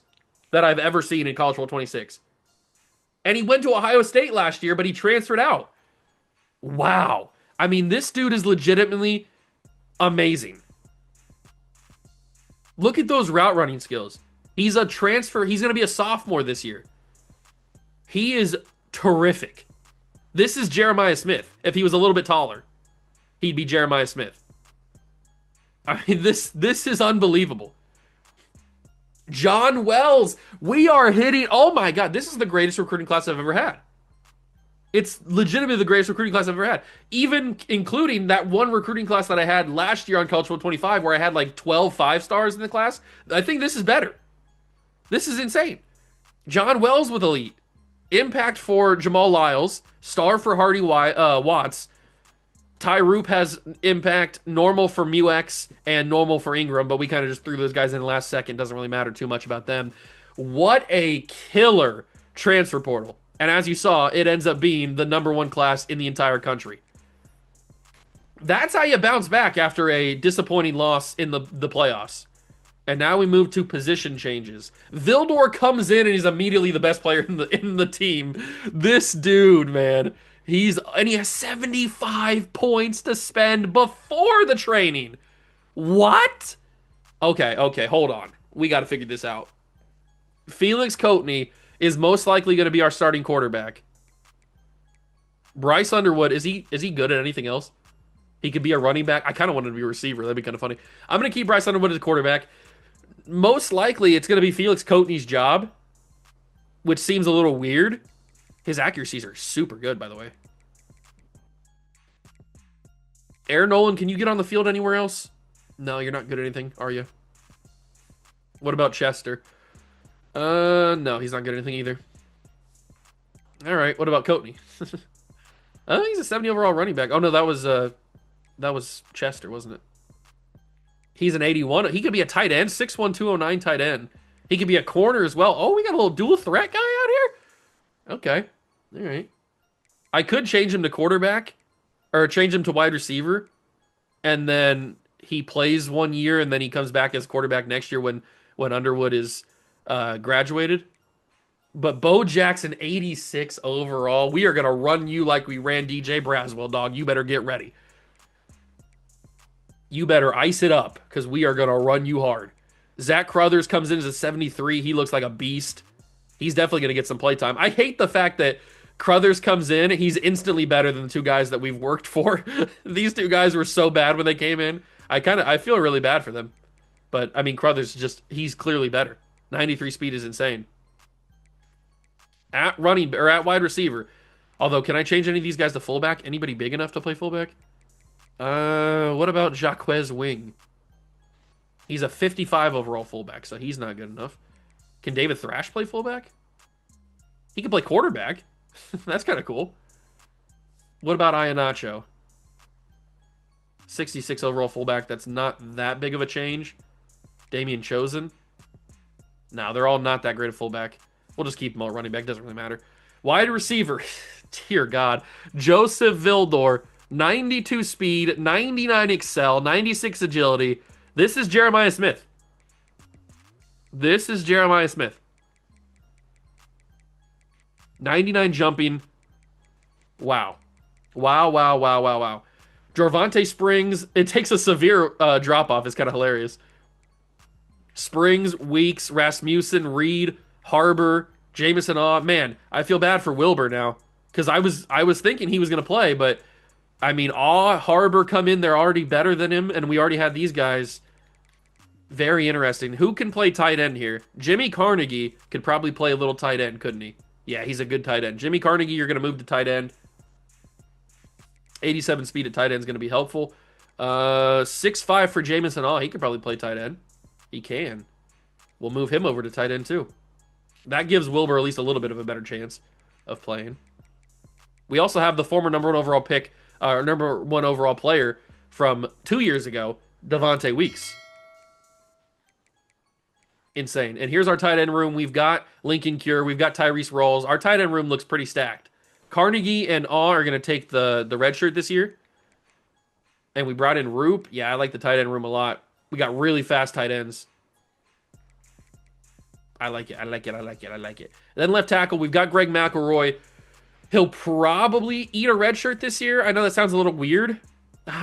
that I've ever seen in College World 26. And he went to Ohio State last year, but he transferred out. Wow. I mean, this dude is legitimately amazing. Look at those route running skills. He's a transfer. He's going to be a sophomore this year. He is terrific. This is Jeremiah Smith. If he was a little bit taller, he'd be Jeremiah Smith. I mean, this is unbelievable. John Wells, we are hitting. Oh my God, this is the greatest recruiting class I've ever had. It's legitimately the greatest recruiting class I've ever had. Even including that one recruiting class that I had last year on College World 25 where I had like 12 5-stars in the class. I think this is better. This is insane. John Wells with elite. Impact for Jamal Lyles. Star for Hardy Watts. Ty Roop has impact, normal for Muex, and normal for Ingram, but we kind of just threw those guys in the last second. Doesn't really matter too much about them. What a killer transfer portal. And as you saw, it ends up being the #1 class in the entire country. That's how you bounce back after a disappointing loss in the playoffs. And now we move to position changes. Vildor comes in and he's immediately the best player in the team. This dude, man. He has 75 points to spend before the training. What? Okay, hold on. We got to figure this out. Felix Coatney is most likely going to be our starting quarterback. Bryce Underwood, is he good at anything else? He could be a running back. I kind of wanted to be a receiver. That'd be kind of funny. I'm going to keep Bryce Underwood as a quarterback. Most likely, it's going to be Felix Coatney's job, which seems a little weird. His accuracies are super good, by the way. Aaron Nolan, can you get on the field anywhere else? No, you're not good at anything, are you? What about Chester? No, he's not good at anything either. All right, what about Coatney? He's a 70 overall running back. Oh no, that was Chester, wasn't it? He's an 81. He could be a tight end, 6'1", 209 tight end. He could be a corner as well. Oh, we got a little dual threat guy out here? Okay. All right. I could change him to quarterback or change him to wide receiver, and then he plays 1 year, and then he comes back as quarterback next year when Underwood is graduated. But Bo Jackson, 86 overall. We are going to run you like we ran DJ Braswell, dog. You better get ready. You better ice it up because we are going to run you hard. Zach Crothers comes in as a 73. He looks like a beast. He's definitely going to get some playtime. I hate the fact that Crothers comes in. He's instantly better than the two guys that we've worked for. These two guys were so bad when they came in. I feel really bad for them. But, I mean, Crothers he's clearly better. 93 speed is insane. At wide receiver. Although, can I change any of these guys to fullback? Anybody big enough to play fullback? What about Jaquez Wing? He's a 55 overall fullback, so he's not good enough. Can David Thrash play fullback? He can play quarterback. That's kind of cool. What about Iannacho? 66 overall fullback. That's not that big of a change. Damian Chosen. No, they're all not that great at fullback. We'll just keep them all running back. Doesn't really matter. Wide receiver. Dear God. Joseph Vildor. 92 speed, 99 excel, 96 agility. This is Jeremiah Smith. This is Jeremiah Smith. 99 jumping, Wow. Wow, wow, wow, wow, wow. Jorvonte Springs, it takes a severe drop off. It's kind of hilarious. Springs, Weeks, Rasmussen, Reed, Harbor, Jamison. Man, I feel bad for Wilbur now because I was thinking he was going to play, but I mean, Harbor come in. They're already better than him, and we already had these guys. Very interesting. Who can play tight end here? Jimmy Carnegie could probably play a little tight end, couldn't he? Yeah, he's a good tight end. Jimmy Carnegie, you're going to move to tight end. 87 speed at tight end is going to be helpful. 6'5" for Jamison. He could probably play tight end. He can. We'll move him over to tight end too. That gives Wilbur at least a little bit of a better chance of playing. We also have the former number one overall pick, number one overall player from 2 years ago, Devontae Weeks. Insane. And here's our tight end room. We've got Lincoln Cure. We've got Tyrese Rawls. Our tight end room looks pretty stacked. Carnegie and are going to take the red shirt this year. And we brought in Roop. Yeah, I like the tight end room a lot. We got really fast tight ends. I like it. I like it. I like it. I like it. And then left tackle, we've got Greg McElroy. He'll probably eat a red shirt this year. I know that sounds a little weird.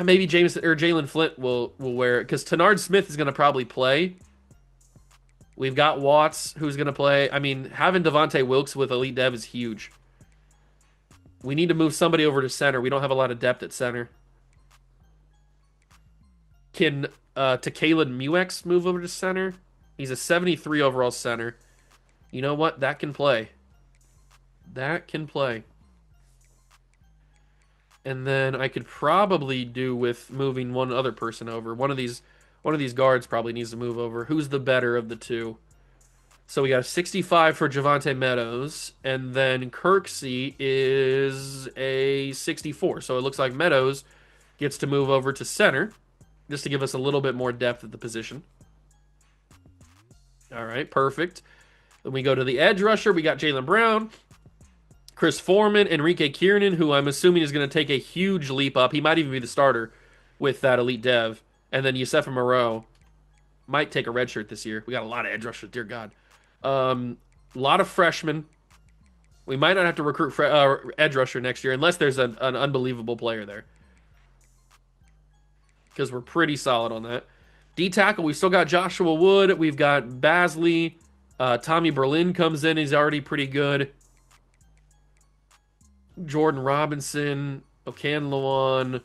Maybe James or Jalen Flint will wear it because Tenard Smith is going to probably play. We've got Watts who's going to play. I mean, having Devontae Wilkes with Elite Dev is huge. We need to move somebody over to center. We don't have a lot of depth at center. Can Takalen Muex move over to center? He's a 73 overall center. You know what? That can play. That can play. And then I could probably do with moving one other person over. One of these guards probably needs to move over. Who's the better of the two? So we got a 65 for Javonte Meadows, and then Kirksey is a 64. So it looks like Meadows gets to move over to center, just to give us a little bit more depth at the position. All right, perfect. Then we go to the edge rusher. We got Jaylen Brown, Chris Foreman, Enrique Kiernan, who I'm assuming is going to take a huge leap up. He might even be the starter with that elite dev. And then Yusefa Moreau might take a red shirt this year. We got a lot of edge rushers, dear God. A lot of freshmen. We might not have to recruit edge rusher next year unless there's an unbelievable player there. Because we're pretty solid on that. D-tackle, we still got Joshua Wood. We've got Basley. Tommy Berlin comes in. He's already pretty good. Jordan Robinson. Okanlawan.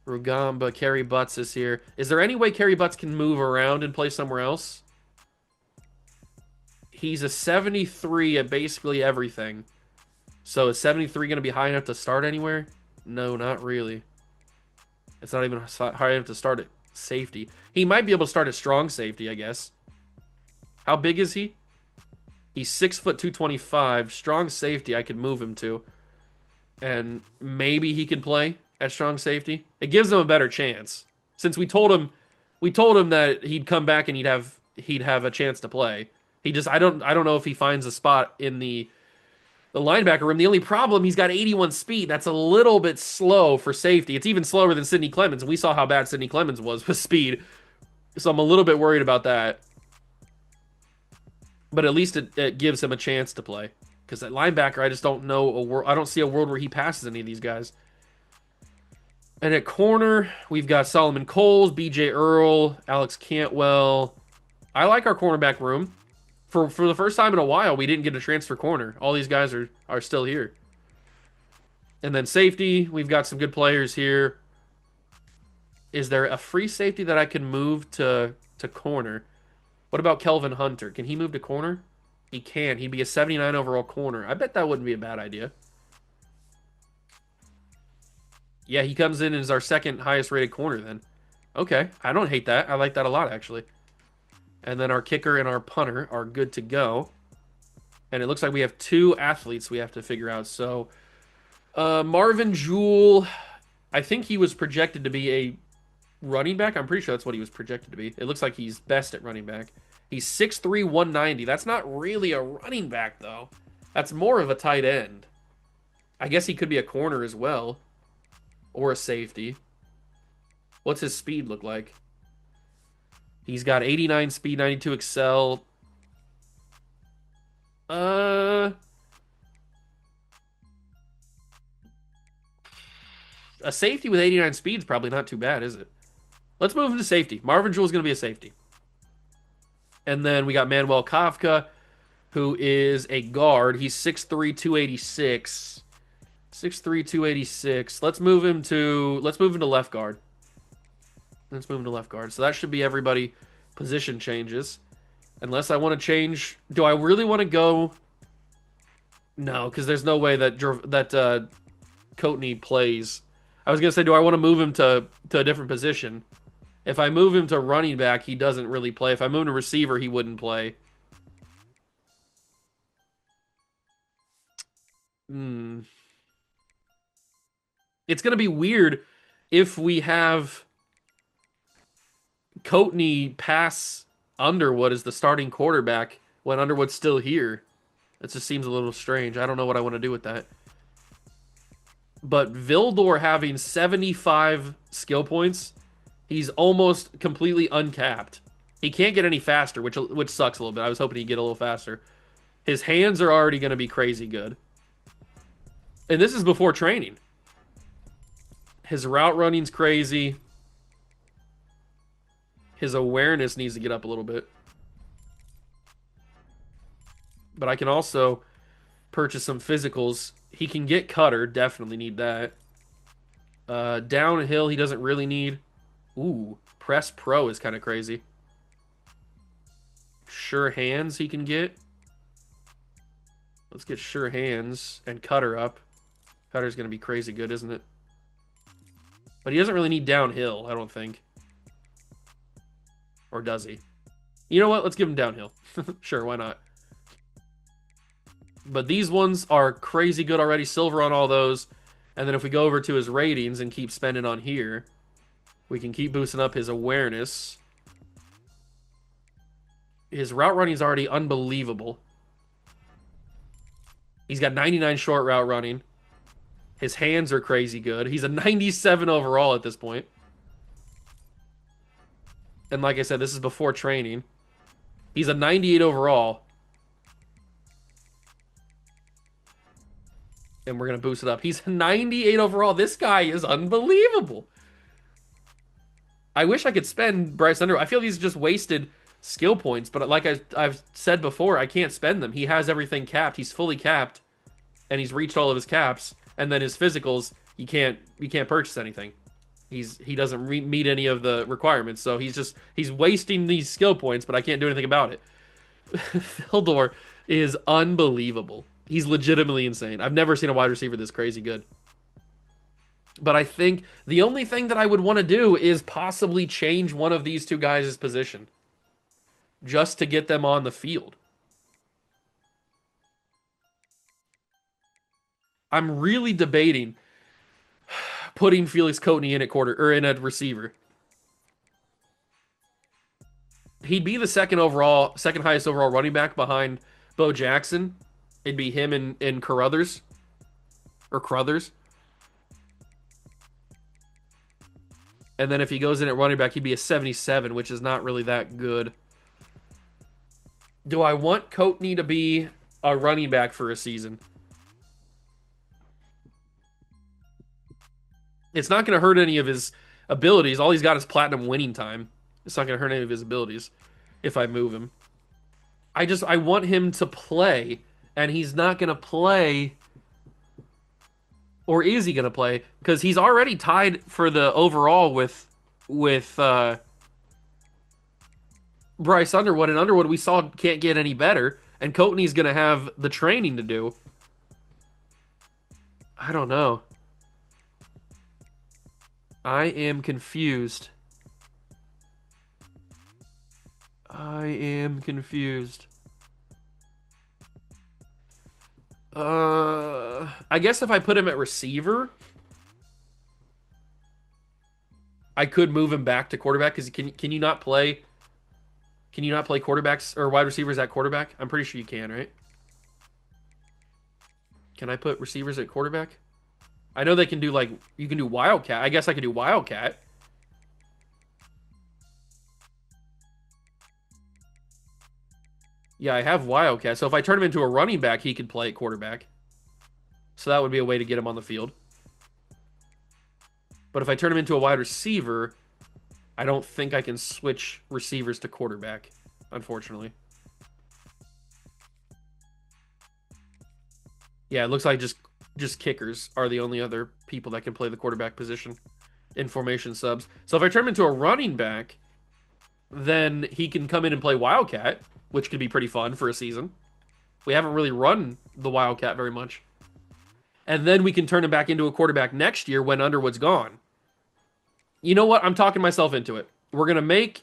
Rugamba. Kerry Butts is here. Is there any way Kerry Butts can move around and play somewhere else? He's a 73 at basically everything. So is 73 going to be high enough to start anywhere? No, not really. It's not even high enough to start at safety. He might be able to start at strong safety, I guess. How big is he? He's 6 foot 225. Strong safety, I could move him to. And maybe he could play at strong safety. It gives him a better chance. Since we told him that he'd come back and he'd have a chance to play. I don't know if he finds a spot in the linebacker room. The only problem, he's got 81 speed. That's a little bit slow for safety. It's even slower than Sidney Clemens, and we saw how bad Sidney Clemens was with speed. So I'm a little bit worried about that. But at least it gives him a chance to play. Because at linebacker, I just don't know I don't see a world where he passes any of these guys. And at corner, we've got Solomon Coles, BJ Earl, Alex Cantwell. I like our cornerback room. For the first time in a while, we didn't get a transfer corner. All these guys are still here. And then safety, we've got some good players here. Is there a free safety that I can move to corner? What about Kelvin Hunter? Can he move to corner? He can. He'd be a 79 overall corner. I bet that wouldn't be a bad idea. Yeah, he comes in as our second highest rated corner then. Okay, I don't hate that. I like that a lot, actually. And then our kicker and our punter are good to go. And it looks like we have 2 athletes we have to figure out. So, Marvin Jewell, I think he was projected to be a running back. I'm pretty sure that's what he was projected to be. It looks like he's best at running back. He's 6'3", 190. That's not really a running back, though. That's more of a tight end. I guess he could be a corner as well. Or a safety. What's his speed look like? He's got 89 speed, 92 excel. a safety with 89 speed is probably not too bad, is it? Let's move him to safety. Marvin Jewell's going to be a safety. And then we got Manuel Kafka, who is a guard. He's 6'3", 286. 6'3", 286. Let's move him to left guard. Let's move him to left guard. So that should be everybody position changes. Unless I want to change. Do I really want to go? No, because there's no way that Coatney plays. I was gonna say, do I want to move him to a different position? If I move him to running back, he doesn't really play. If I move him to receiver, he wouldn't play. It's gonna be weird if we have Coatney pass Underwood as the starting quarterback when Underwood's still here. It just seems a little strange. I don't know what I want to do with that. But Vildor having 75 skill points, he's almost completely uncapped. He can't get any faster, which sucks a little bit. I was hoping he'd get a little faster. His hands are already going to be crazy good. And this is before training. His route running's crazy. His awareness needs to get up a little bit. But I can also purchase some physicals. He can get cutter. Definitely need that. Downhill, he doesn't really need. Ooh, press pro is kind of crazy. Sure hands he can get. Let's get sure hands and cutter up. Cutter's going to be crazy good, isn't it? But he doesn't really need downhill, I don't think. Or does he? You know what? Let's give him downhill. Sure, why not? But these ones are crazy good already. Silver on all those. And then if we go over to his ratings and keep spending on here, we can keep boosting up his awareness. His route running is already unbelievable. He's got 99 short route running. His hands are crazy good. He's a 97 overall at this point. And like I said, this is before training. He's a 98 overall. And we're going to boost it up. He's a 98 overall. This guy is unbelievable. I wish I could spend Bryce Underwood. I feel he's just wasted skill points. But like I've said before, I can't spend them. He has everything capped. He's fully capped. And he's reached all of his caps. And then his physicals, you can't purchase anything. He doesn't meet any of the requirements. So he's wasting these skill points, but I can't do anything about it. Vildor is unbelievable. He's legitimately insane. I've never seen a wide receiver this crazy good. But I think the only thing that I would want to do is possibly change one of these two guys' position. Just to get them on the field. I'm really debating putting Felix Coatney in in a receiver. He'd be the second highest overall running back behind Bo Jackson. It'd be him and Carruthers. Or Crothers. And then if he goes in at running back, he'd be a 77, which is not really that good. Do I want Coatney to be a running back for a season? It's not going to hurt any of his abilities. All he's got is platinum winning time. It's not going to hurt any of his abilities if I move him. I want him to play, and he's not going to play. Or is he going to play? Because he's already tied for the overall with Bryce Underwood. And Underwood, we saw, can't get any better. And Coatney's going to have the training to do. I don't know. I am confused. I guess if I put him at receiver, I could move him back to quarterback because can you not play quarterbacks or wide receivers at quarterback? I'm pretty sure you can, right? Can I put receivers at quarterback? I know they can do you can do Wildcat. I guess I could do Wildcat. Yeah, I have Wildcat. So if I turn him into a running back, he could play at quarterback. So that would be a way to get him on the field. But if I turn him into a wide receiver, I don't think I can switch receivers to quarterback, unfortunately. Yeah, it looks like just kickers are the only other people that can play the quarterback position in formation subs. So if I turn him into a running back, then he can come in and play Wildcat, which could be pretty fun for a season. We haven't really run the Wildcat very much. And then we can turn him back into a quarterback next year when Underwood's gone. You know what? I'm talking myself into it. We're going to make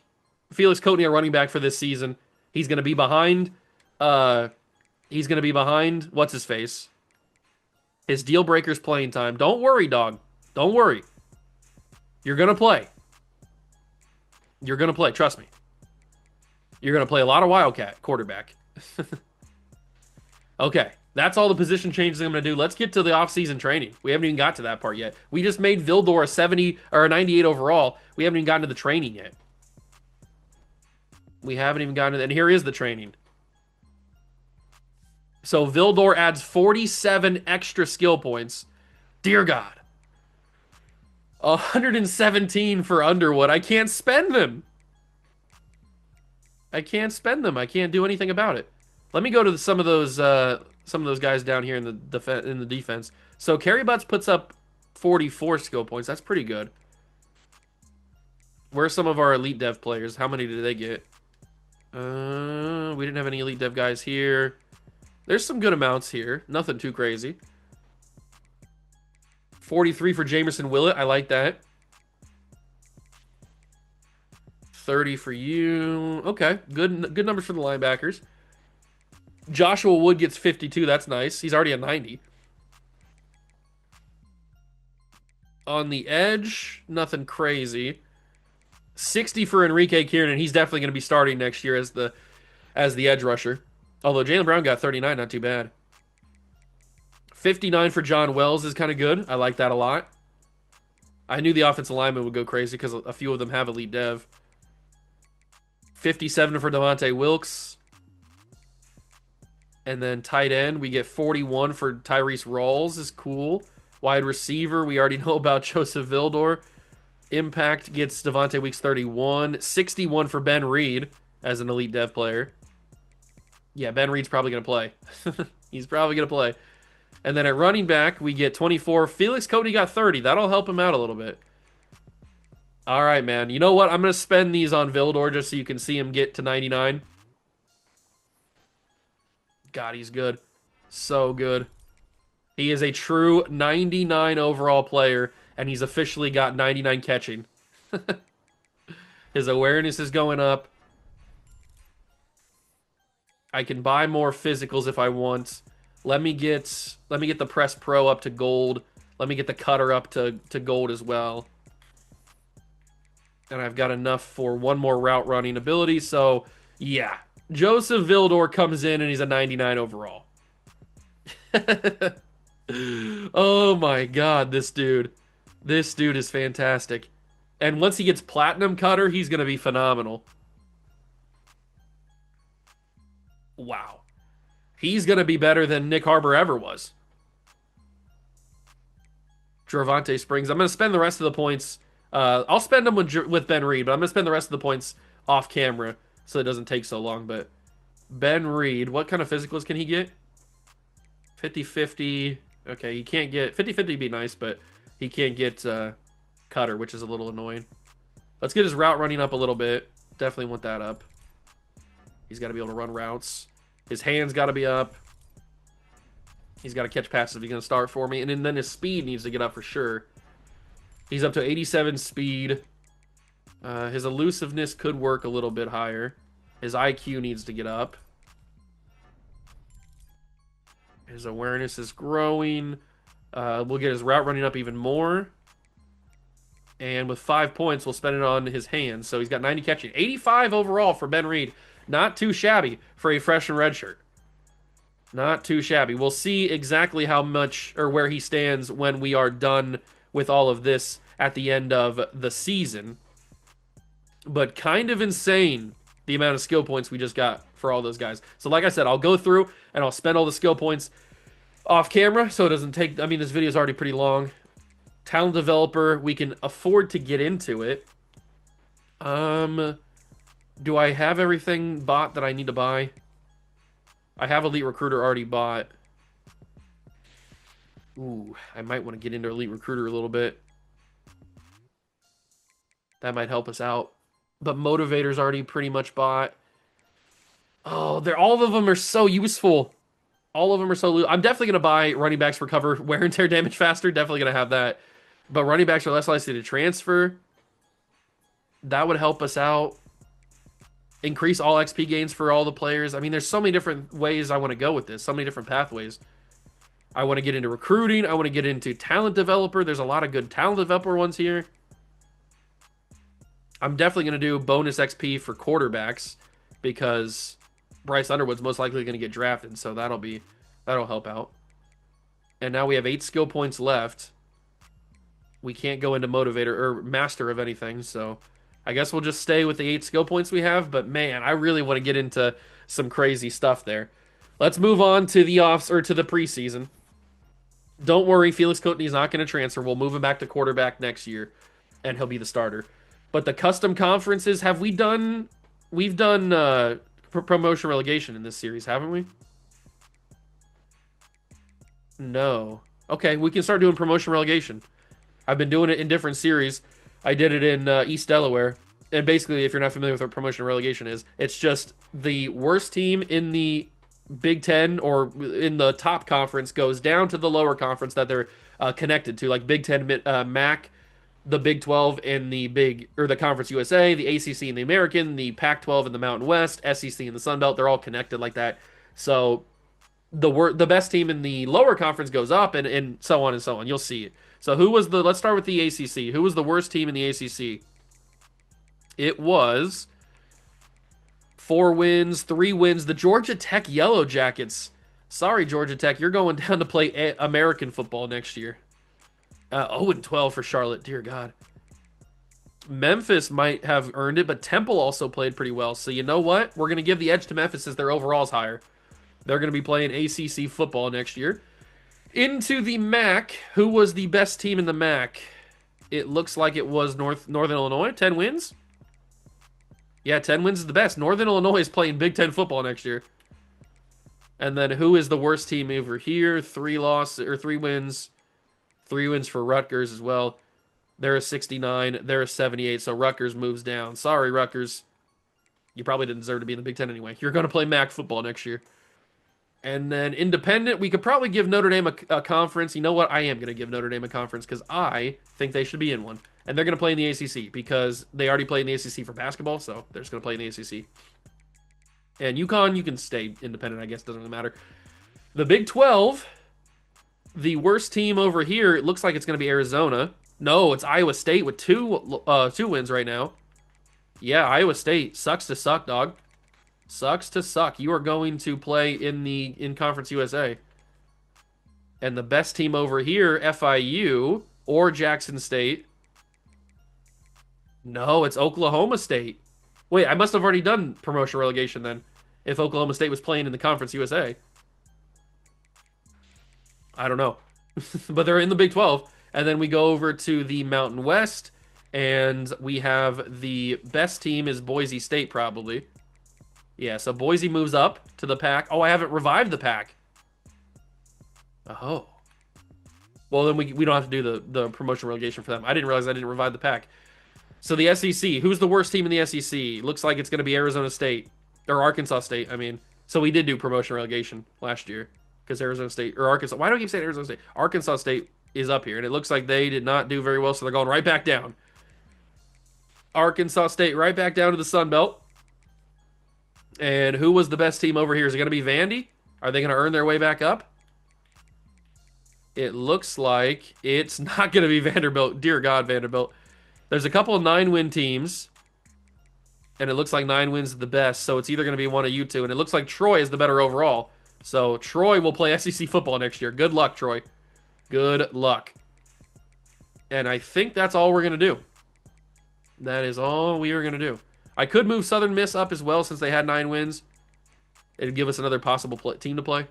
Felix Coatney a running back for this season. He's going to be behind what's his face? His deal breaker's playing time. Don't worry, dog. Don't worry. You're going to play. You're going to play. Trust me. You're going to play a lot of Wildcat quarterback. Okay. That's all the position changes I'm going to do. Let's get to the offseason training. We haven't even got to that part yet. We just made Vildor a 70 or a 98 overall. We haven't even gotten to the training yet. We haven't even gotten to, and here is the training. So Vildor adds 47 extra skill points. Dear God. 117 for Underwood. I can't spend them. I can't spend them. I can't do anything about it. Let me go to some of those guys down here in the defense. So Kerry Butts puts up 44 skill points. That's pretty good. Where's some of our elite dev players? How many did they get? We didn't have any elite dev guys here. There's some good amounts here. Nothing too crazy. 43 for Jamerson Willett. I like that. 30 for you. Okay, good numbers for the linebackers. Joshua Wood gets 52. That's nice. He's already at 90. On the edge, nothing crazy. 60 for Enrique Kiernan. He's definitely going to be starting next year as the edge rusher. Although Jaylen Brown got 39, not too bad. 59 for John Wells is kind of good. I like that a lot. I knew the offensive lineman would go crazy because a few of them have elite dev. 57 for Devontae Wilkes. And then tight end, we get 41 for Tyrese Rawls is cool. Wide receiver, we already know about Joseph Vildor. Impact gets Devontae Weeks 31. 61 for Ben Reed as an elite dev player. Yeah, Ben Reed's probably going to play. He's probably going to play. And then at running back, we get 24. Felix Coatney got 30. That'll help him out a little bit. All right, man. You know what? I'm going to spend these on Vildor just so you can see him get to 99. God, he's good. So good. He is a true 99 overall player, and he's officially got 99 catching. His awareness is going up. I can buy more physicals if I want. Let me get the Press Pro up to gold. Let me get the Cutter up to gold as well. And I've got enough for one more route running ability. So, yeah. Joseph Vildor comes in and he's a 99 overall. Oh my God, this dude. This dude is fantastic. And once he gets Platinum Cutter, he's going to be phenomenal. Wow. He's going to be better than Nick Harbor ever was. Dravante Springs. I'm going to spend the rest of the points. I'll spend them with Ben Reed, but I'm going to spend the rest of the points off camera so it doesn't take so long. But Ben Reed, what kind of physicals can he get? 50-50. Okay, he can't get... 50-50 would be nice, but he can't get Cutter, which is a little annoying. Let's get his route running up a little bit. Definitely want that up. He's got to be able to run routes. His hands got to be up. He's got to catch passes if he's going to start for me. And then his speed needs to get up for sure. He's up to 87 speed. His elusiveness could work a little bit higher. His IQ needs to get up. His awareness is growing. We'll get his route running up even more. And with 5 points, we'll spend it on his hands. So he's got 90 catching. 85 overall for Ben Reed. Not too shabby for a freshman redshirt. Not too shabby. We'll see exactly how much or where he stands when we are done with all of this at the end of the season. But kind of insane the amount of skill points we just got for all those guys. So like I said, I'll go through and I'll spend all the skill points off camera so it doesn't take... I mean, this video is already pretty long. Talent developer, we can afford to get into it. Um, do I have everything bought that I need to buy? I have Elite Recruiter already bought. Ooh, I might want to get into Elite Recruiter a little bit. That might help us out. But Motivator's already pretty much bought. Oh, they're all of them are so useful. All of them are so. I'm definitely gonna buy running backs recover wear and tear damage faster. Definitely gonna have that. But running backs are less likely to transfer. That would help us out. Increase all XP gains for all the players. I mean, there's so many different ways I want to go with this. So many different pathways. I want to get into recruiting. I want to get into talent developer. There's a lot of good talent developer ones here. I'm definitely going to do bonus XP for quarterbacks because Bryce Underwood's most likely going to get drafted, so that'll help out. And now we have 8 skill points left. We can't go into motivator or master of anything, so I guess we'll just stay with the 8 skill points we have, but man, I really want to get into some crazy stuff there. Let's move on to the to the preseason. Don't worry, Felix Coutinho's not going to transfer. We'll move him back to quarterback next year, and he'll be the starter. But the custom conferences, have we done? We've done promotion relegation in this series, haven't we? No. Okay, we can start doing promotion relegation. I've been doing it in different series. I did it in East Delaware. And basically, if you're not familiar with what promotion relegation is, it's just the worst team in the Big Ten or in the top conference goes down to the lower conference that they're connected to, like Big Ten, MAC, the Big 12, and the Conference USA, the ACC and the American, the Pac-12 and the Mountain West, SEC and the Sun Belt. They're all connected like that. So the best team in the lower conference goes up, and so on and so on. You'll see it. So let's start with the ACC. Who was the worst team in the ACC? It was 4 wins, 3 wins. The Georgia Tech Yellow Jackets. Sorry, Georgia Tech, you're going down to play American football next year. 0-12 for Charlotte, dear God. Memphis might have earned it, but Temple also played pretty well. So you know what? We're going to give the edge to Memphis as their overall's higher. They're going to be playing ACC football next year. Into the MAC. Who was the best team in the MAC? It looks like it was Northern Illinois. 10 wins? Yeah, 10 wins is the best. Northern Illinois is playing Big Ten football next year. And then who is the worst team over here? 3 wins. 3 wins for Rutgers as well. They're a 69. They're a 78. So Rutgers moves down. Sorry, Rutgers. You probably didn't deserve to be in the Big Ten anyway. You're going to play MAC football next year. And then independent, we could probably give Notre Dame a conference. You know what? I am going to give Notre Dame a conference because I think they should be in one. And they're going to play in the ACC because they already played in the ACC for basketball, so they're just going to play in the ACC. And UConn, you can stay independent, I guess. Doesn't really matter. The Big 12, the worst team over here, it looks like it's going to be Arizona. No, it's Iowa State with two wins right now. Yeah, Iowa State. Sucks to suck, dog. Sucks to suck. You are going to play in Conference USA. And the best team over here, FIU or Jackson State. No, it's Oklahoma State. Wait, I must have already done promotion relegation then. If Oklahoma State was playing in the Conference USA. I don't know. But they're in the Big 12. And then we go over to the Mountain West. And we have the best team is Boise State probably. Yeah, so Boise moves up to the pack. Oh, I haven't revived the pack. Oh. Well, then we don't have to do the promotion relegation for them. I didn't realize I didn't revive the pack. So the SEC. Who's the worst team in the SEC? Looks like it's going to be Arizona State. Or Arkansas State, I mean. So we did do promotion relegation last year. Because Arizona State, or Arkansas. Why do I keep saying Arizona State? Arkansas State is up here. And it looks like they did not do very well, so they're going right back down. Arkansas State right back down to the Sun Belt. And who was the best team over here? Is it going to be Vandy? Are they going to earn their way back up? It looks like it's not going to be Vanderbilt. Dear God, Vanderbilt. There's a couple of 9-win teams. And it looks like 9 wins is the best. So it's either going to be one of you two. And it looks like Troy is the better overall. So Troy will play SEC football next year. Good luck, Troy. Good luck. And I think that's all we're going to do. That is all we are going to do. I could move Southern Miss up as well since they had 9 wins. It'd give us another possible team to play.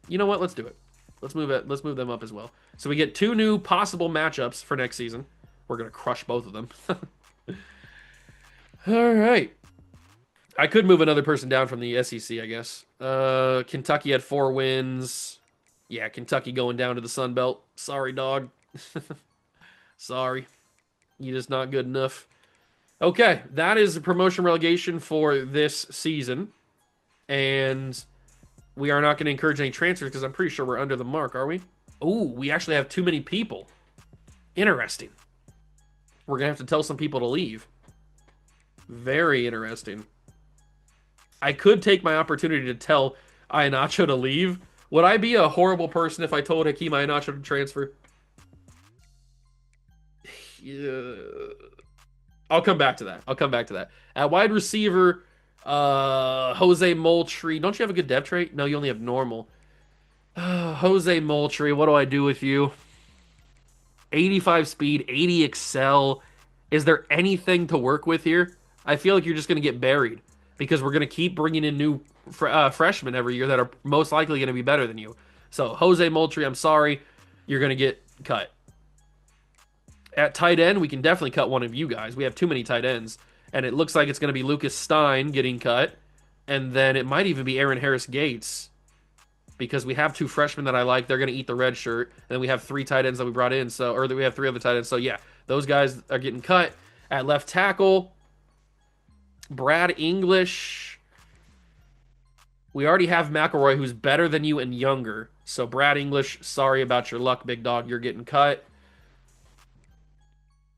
You know what? Let's do it. Let's move them up as well. So we get 2 new possible matchups for next season. We're gonna crush both of them. All right. I could move another person down from the SEC, I guess. Kentucky had 4 wins. Yeah, Kentucky going down to the Sun Belt. Sorry, dog. Sorry. You're just not good enough. Okay, that is the promotion relegation for this season. And we are not going to encourage any transfers because I'm pretty sure we're under the mark, are we? Ooh, we actually have too many people. Interesting. We're going to have to tell some people to leave. Very interesting. I could take my opportunity to tell Iheanacho to leave. Would I be a horrible person if I told Hakeem Iheanacho to transfer? Yeah. I'll come back to that. At wide receiver, Jose Moultrie. Don't you have a good depth trait? No, you only have normal. Jose Moultrie, what do I do with you? 85 speed, 80 excel. Is there anything to work with here? I feel like you're just going to get buried because we're going to keep bringing in new freshmen every year that are most likely going to be better than you. So, Jose Moultrie, I'm sorry. You're going to get cut. At tight end, we can definitely cut one of you guys. We have too many tight ends. And it looks like it's going to be Lucas Stein getting cut. And then it might even be Aaron Harris Gates. Because we have 2 freshmen that I like. They're going to eat the red shirt. And then we have 3 tight ends that we brought in. Or we have 3 other tight ends. So, yeah, those guys are getting cut. At left tackle, Brad English. We already have McElroy, who's better than you and younger. So, Brad English, sorry about your luck, big dog. You're getting cut.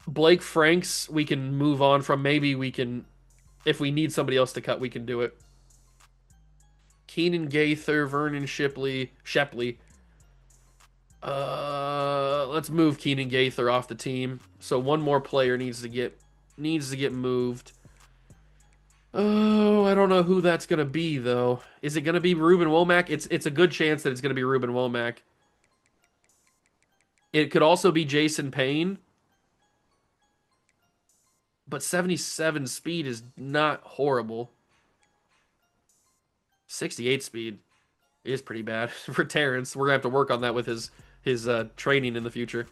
Blake Franks, we can move on from. Maybe we can, if we need somebody else to cut, we can do it. Keenan Gaither, Vernon Shepley. Let's move Keenan Gaither off the team. So one more player needs to get moved. Oh, I don't know who that's gonna be though. Is it gonna be Ruben Womack? It's a good chance that it's gonna be Ruben Womack. It could also be Jason Payne. But 77 speed is not horrible. 68 speed is pretty bad for Terrence. We're going to have to work on that with his training in the future.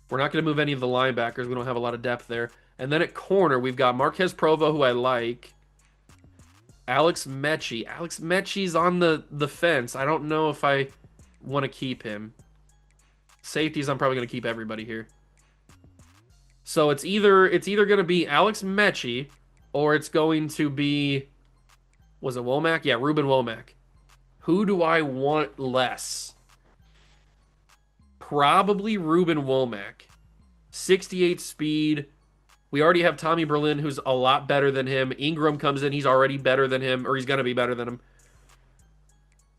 We're not going to move any of the linebackers. We don't have a lot of depth there. And then at corner, we've got Marquez Provo, who I like. Alex Mechie. Alex Mechie's on the fence. I don't know if I want to keep him. Safeties, I'm probably going to keep everybody here. So it's either going to be Alex Mechie or it's going to be, was it Womack? Yeah, Ruben Womack. Who do I want less? Probably Ruben Womack. 68 speed. We already have Tommy Berlin, who's a lot better than him. Ingram comes in, he's already better than him, or he's going to be better than him.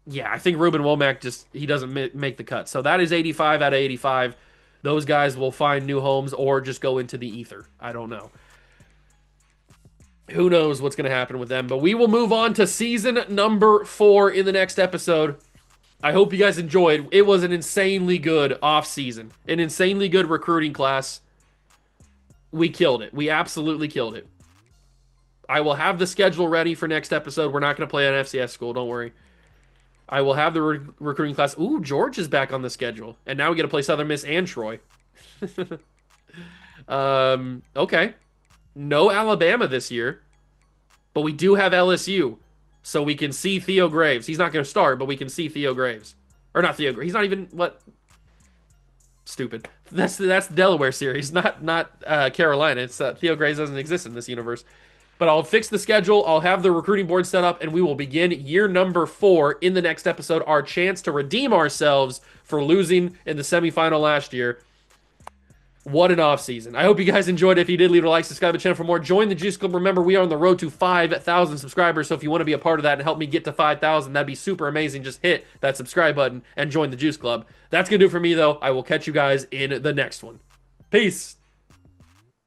Yeah, I think Ruben Womack he doesn't make the cut. So that is 85 out of 85. Those guys will find new homes or just go into the ether. I don't know. Who knows what's going to happen with them. But we will move on to season number 4 in the next episode. I hope you guys enjoyed. It was an insanely good off-season. An insanely good recruiting class. We killed it. We absolutely killed it. I will have the schedule ready for next episode. We're not going to play at FCS school. Don't worry. I will have the recruiting class. Ooh, George is back on the schedule. And now we get to play Southern Miss and Troy. Okay. No Alabama this year. But we do have LSU. So we can see Theo Graves. He's not going to start, but we can see Theo Graves. Or not Theo Graves. He's not even, what? Stupid. That's Delaware series, not Carolina. It's Theo Graves doesn't exist in this universe. But I'll fix the schedule. I'll have the recruiting board set up, and we will begin year number 4 in the next episode. Our chance to redeem ourselves for losing in the semifinal last year. What an offseason. I hope you guys enjoyed it. If you did, leave a like, subscribe to the channel for more. Join the Juice Club. Remember, we are on the road to 5,000 subscribers, so if you want to be a part of that and help me get to 5,000, that'd be super amazing. Just hit that subscribe button and join the Juice Club. That's going to do it for me, though. I will catch you guys in the next one. Peace.